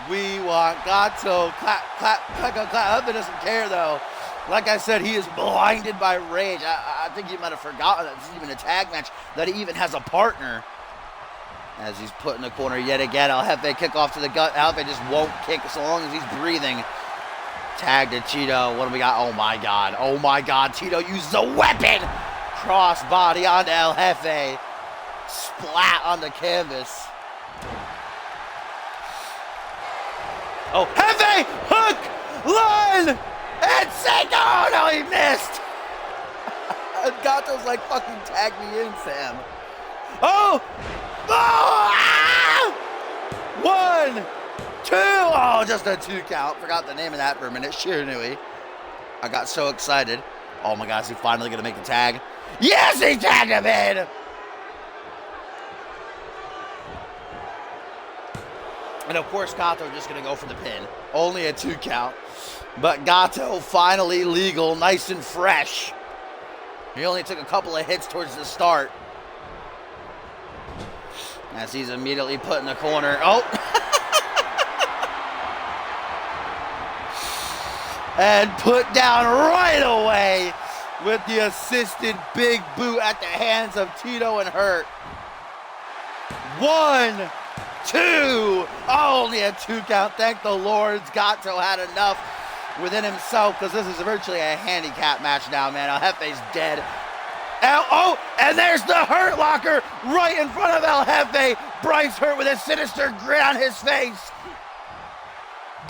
Speaker 1: We want Gato. Clap, clap, clap, clap, clap. He doesn't care, though. Like I said, he is blinded by rage. I think he might have forgotten that this is even a tag match, that he even has a partner. As he's put in the corner yet again. El Jefe kick off to the gut. El Jefe just won't kick so long as he's breathing. Tag to Tito. What do we got? Oh, my God. Oh, my God. Tito uses a weapon. Cross body onto El Jefe. Splat on the canvas. Oh, Jefe! Hook! Line! And Seiko! Oh, no, he missed! And Gato's like, fucking tag me in, fam. Oh! Oh! Ah! 1, 2! Oh, just a 2 count. Forgot the name of that for a minute. Shiranui. I got so excited. Oh my gosh, is he finally gonna make the tag? Yes, he tagged him in! And of course, Gato just gonna go for the pin. Only a 2 count. But Gato finally legal, nice and fresh. He only took a couple of hits towards the start. As he's immediately put in the corner. Oh! And put down right away with the assisted big boot at the hands of Tito and Hurt. 1, 2. Oh, only a 2 count. Thank the Lord. Gato had enough within himself, because this is virtually a handicap match now, man. El Jefe's dead. And there's the Hurt Locker right in front of El Jefe. Bryce Hurt with a sinister grin on his face.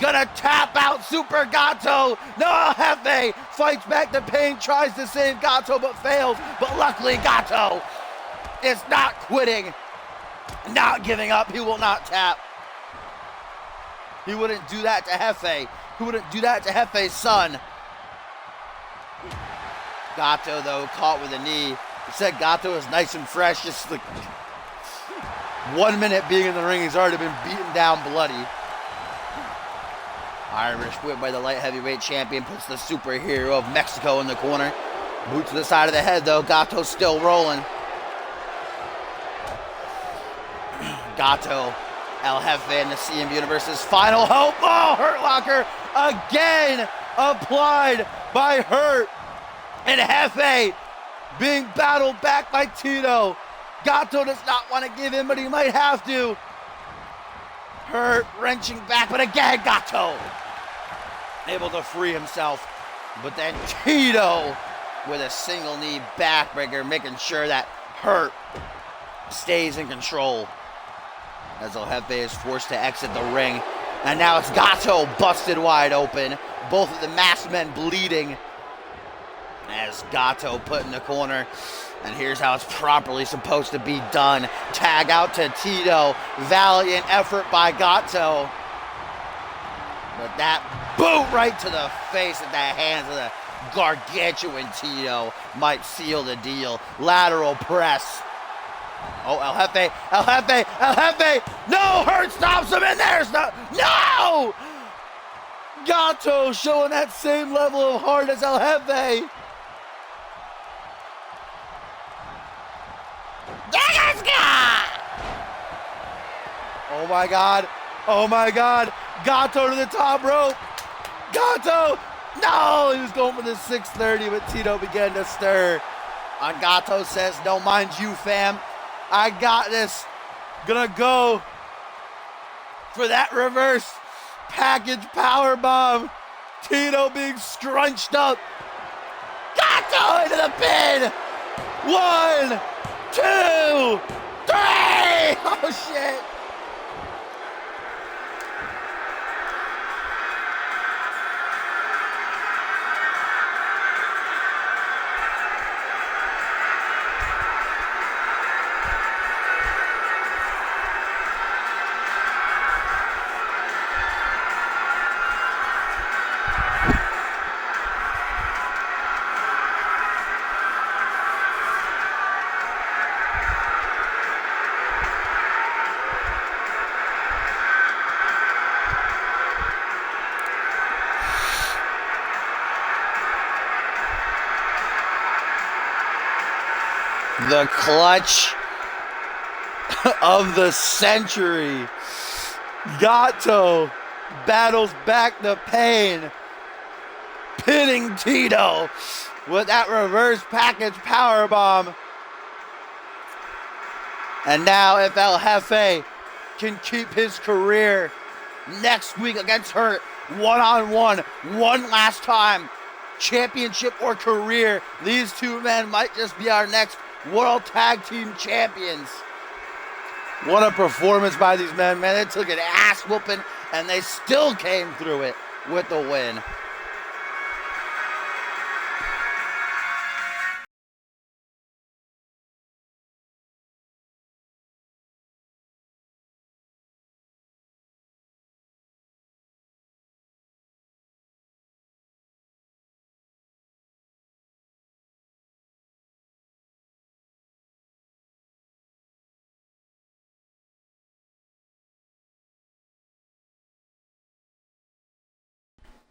Speaker 1: Gonna tap out Super Gato. No, El Jefe fights back the pain, tries to save Gato, but fails. But luckily, Gato is not quitting, not giving up. He will not tap. He wouldn't do that to Jefe. He wouldn't do that to Jefe's son. Gato, though, caught with a knee. He said Gato is nice and fresh. Just like 1 minute being in the ring, he's already been beaten down bloody. Irish whip by the light heavyweight champion puts the superhero of Mexico in the corner. Boot to the side of the head, though. Gato's still rolling. Gato, El Jefe, and the CMV Universe's final hope. Oh, Hurt Locker again applied by Hurt. And Jefe being battled back by Tito. Gato does not want to give in, but he might have to. Hurt wrenching back, but again, Gato able to free himself. But then Tito with a single knee backbreaker, making sure that Hurt stays in control. As El Jefe is forced to exit the ring. And now it's Gato busted wide open. Both of the masked men bleeding. As Gato put in the corner. And here's how it's properly supposed to be done. Tag out to Tito. Valiant effort by Gato. But that boot right to the face at the hands of the gargantuan Tito might seal the deal. Lateral press. Oh, El Jefe, El Jefe, El Jefe! No! Hurt stops him, and there's no! Gato showing that same level of heart as El Jefe. Oh my God, oh my God. Gato to the top rope. Gato, no! He was going for the 630, but Tito began to stir. And Gato says, don't mind you, fam. I got this. Gonna go for that reverse package power bomb. Tito being scrunched up. Gato into the pin. 1, 2, 3. Oh shit. The clutch of the century. Gato battles back the pain, pinning Tito with that reverse package powerbomb. And now if El Jefe can keep his career next week against Hurt, one-on-one, one last time, championship or career, these two men might just be our next World Tag Team Champions. What a performance by these men, man. They took an ass whooping and they still came through it with the win.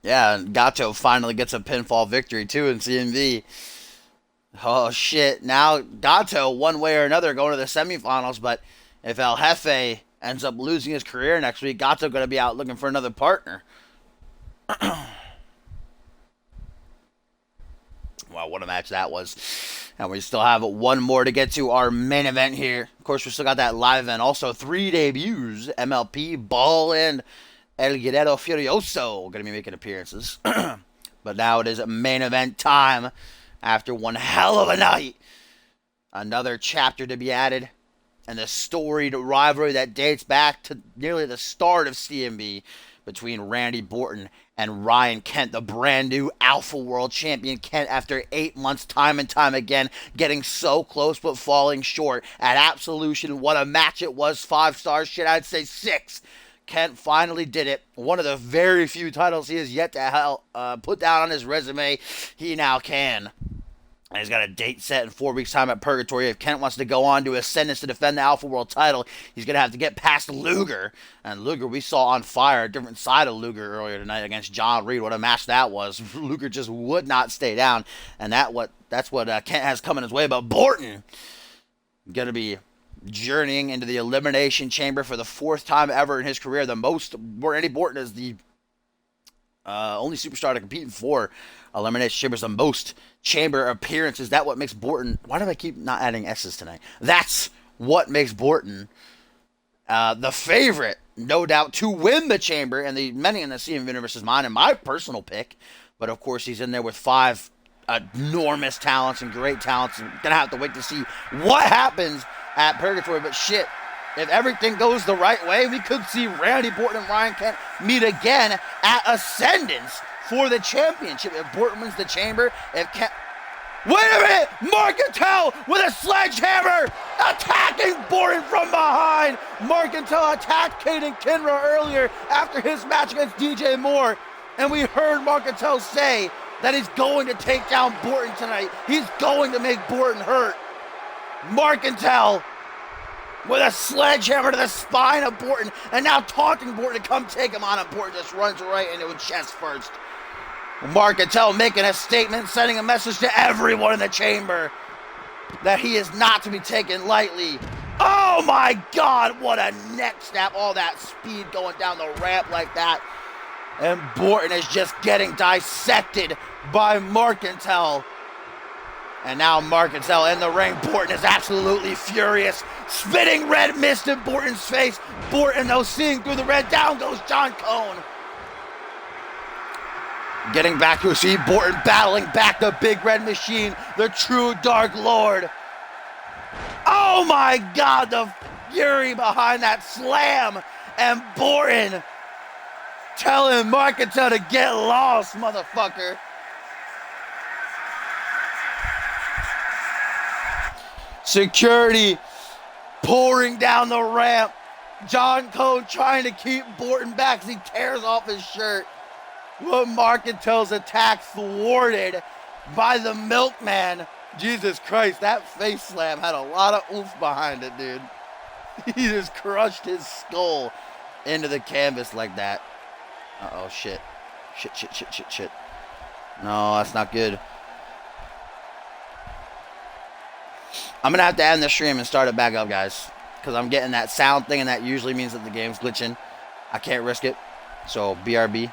Speaker 1: Yeah, and Gato finally gets a pinfall victory too in CMV. Oh shit, now Gato, one way or another, going to the semifinals, but if El Jefe ends up losing his career next week, Gato going to be out looking for another partner. Wow, what a match that was. And we still have one more to get to our main event here. Of course, we still got that live event. Also, 3 debuts. MLP, Ball, and El Guerrero Furioso going to be making appearances. But now it is main event time after one hell of a night. Another chapter to be added. And the storied rivalry that dates back to nearly the start of CMV between Randy Orton and Ryan Kent, the brand new Alpha World Champion. Kent, after 8 months, time and time again, getting so close but falling short. At Absolution, what a match it was. 5 stars, shit, I'd say 6. Kent finally did it. One of the very few titles he has yet to put down on his resume. He now can. And he's got a date set in 4 weeks' time at Purgatory. If Kent wants to go on to Ascendance to defend the Alpha World title, he's going to have to get past Luger. And Luger, we saw on fire, a different side of Luger earlier tonight against John Reed. What a match that was. Luger just would not stay down. And that's what Kent has coming his way. But Borton going to be journeying into the Elimination Chamber for the 4th time ever in his career. Randy Borton is the only superstar to compete in 4 Elimination Chambers, the most chamber appearances. That's what makes Borton. Why do I keep not adding S's tonight? That's what makes Borton the favorite, no doubt, to win the chamber. And the many in the CMV universe is mine and my personal pick. But of course, he's in there with 5 enormous talents and great talents. And gonna have to wait to see what happens at Purgatory. But shit, if everything goes the right way, we could see Randy Borton and Ryan Kent meet again at Ascendance for the championship. If Borton wins the chamber, if Kent... Wait a minute! Marcantel with a sledgehammer attacking Borton from behind. Marcantel attacked Caden Kinra earlier after his match against DJ Moore. And we heard Marcantel say that he's going to take down Borton tonight. He's going to make Borton hurt. Marcantel with a sledgehammer to the spine of Borton, and now taunting Borton to come take him on, and Borton just runs right into his chest first. Marcantel making a statement, sending a message to everyone in the chamber that he is not to be taken lightly. Oh my God, what a neck snap. All that speed going down the ramp like that. And Borton is just getting dissected by Marcantel. And now Marcantel in the ring. Borton is absolutely furious. Spitting red mist in Borton's face. Borton, though, seeing through the red. Down goes John Cone. Getting back to his feet. Borton battling back the big red machine. The true Dark Lord. Oh my God, the fury behind that slam. And Borton telling Marcantel to get lost, motherfucker. Security pouring down the ramp. John Cone trying to keep Borton back as he tears off his shirt. Well, Marcantel's attack thwarted by the Milkman. Jesus Christ, that face slam had a lot of oomph behind it, dude. He just crushed his skull into the canvas like that. Uh-oh, shit. Shit. No, that's not good. I'm going to have to end the stream and start it back up, guys. Because I'm getting that sound thing, and that usually means that the game's glitching. I can't risk it. So, BRB.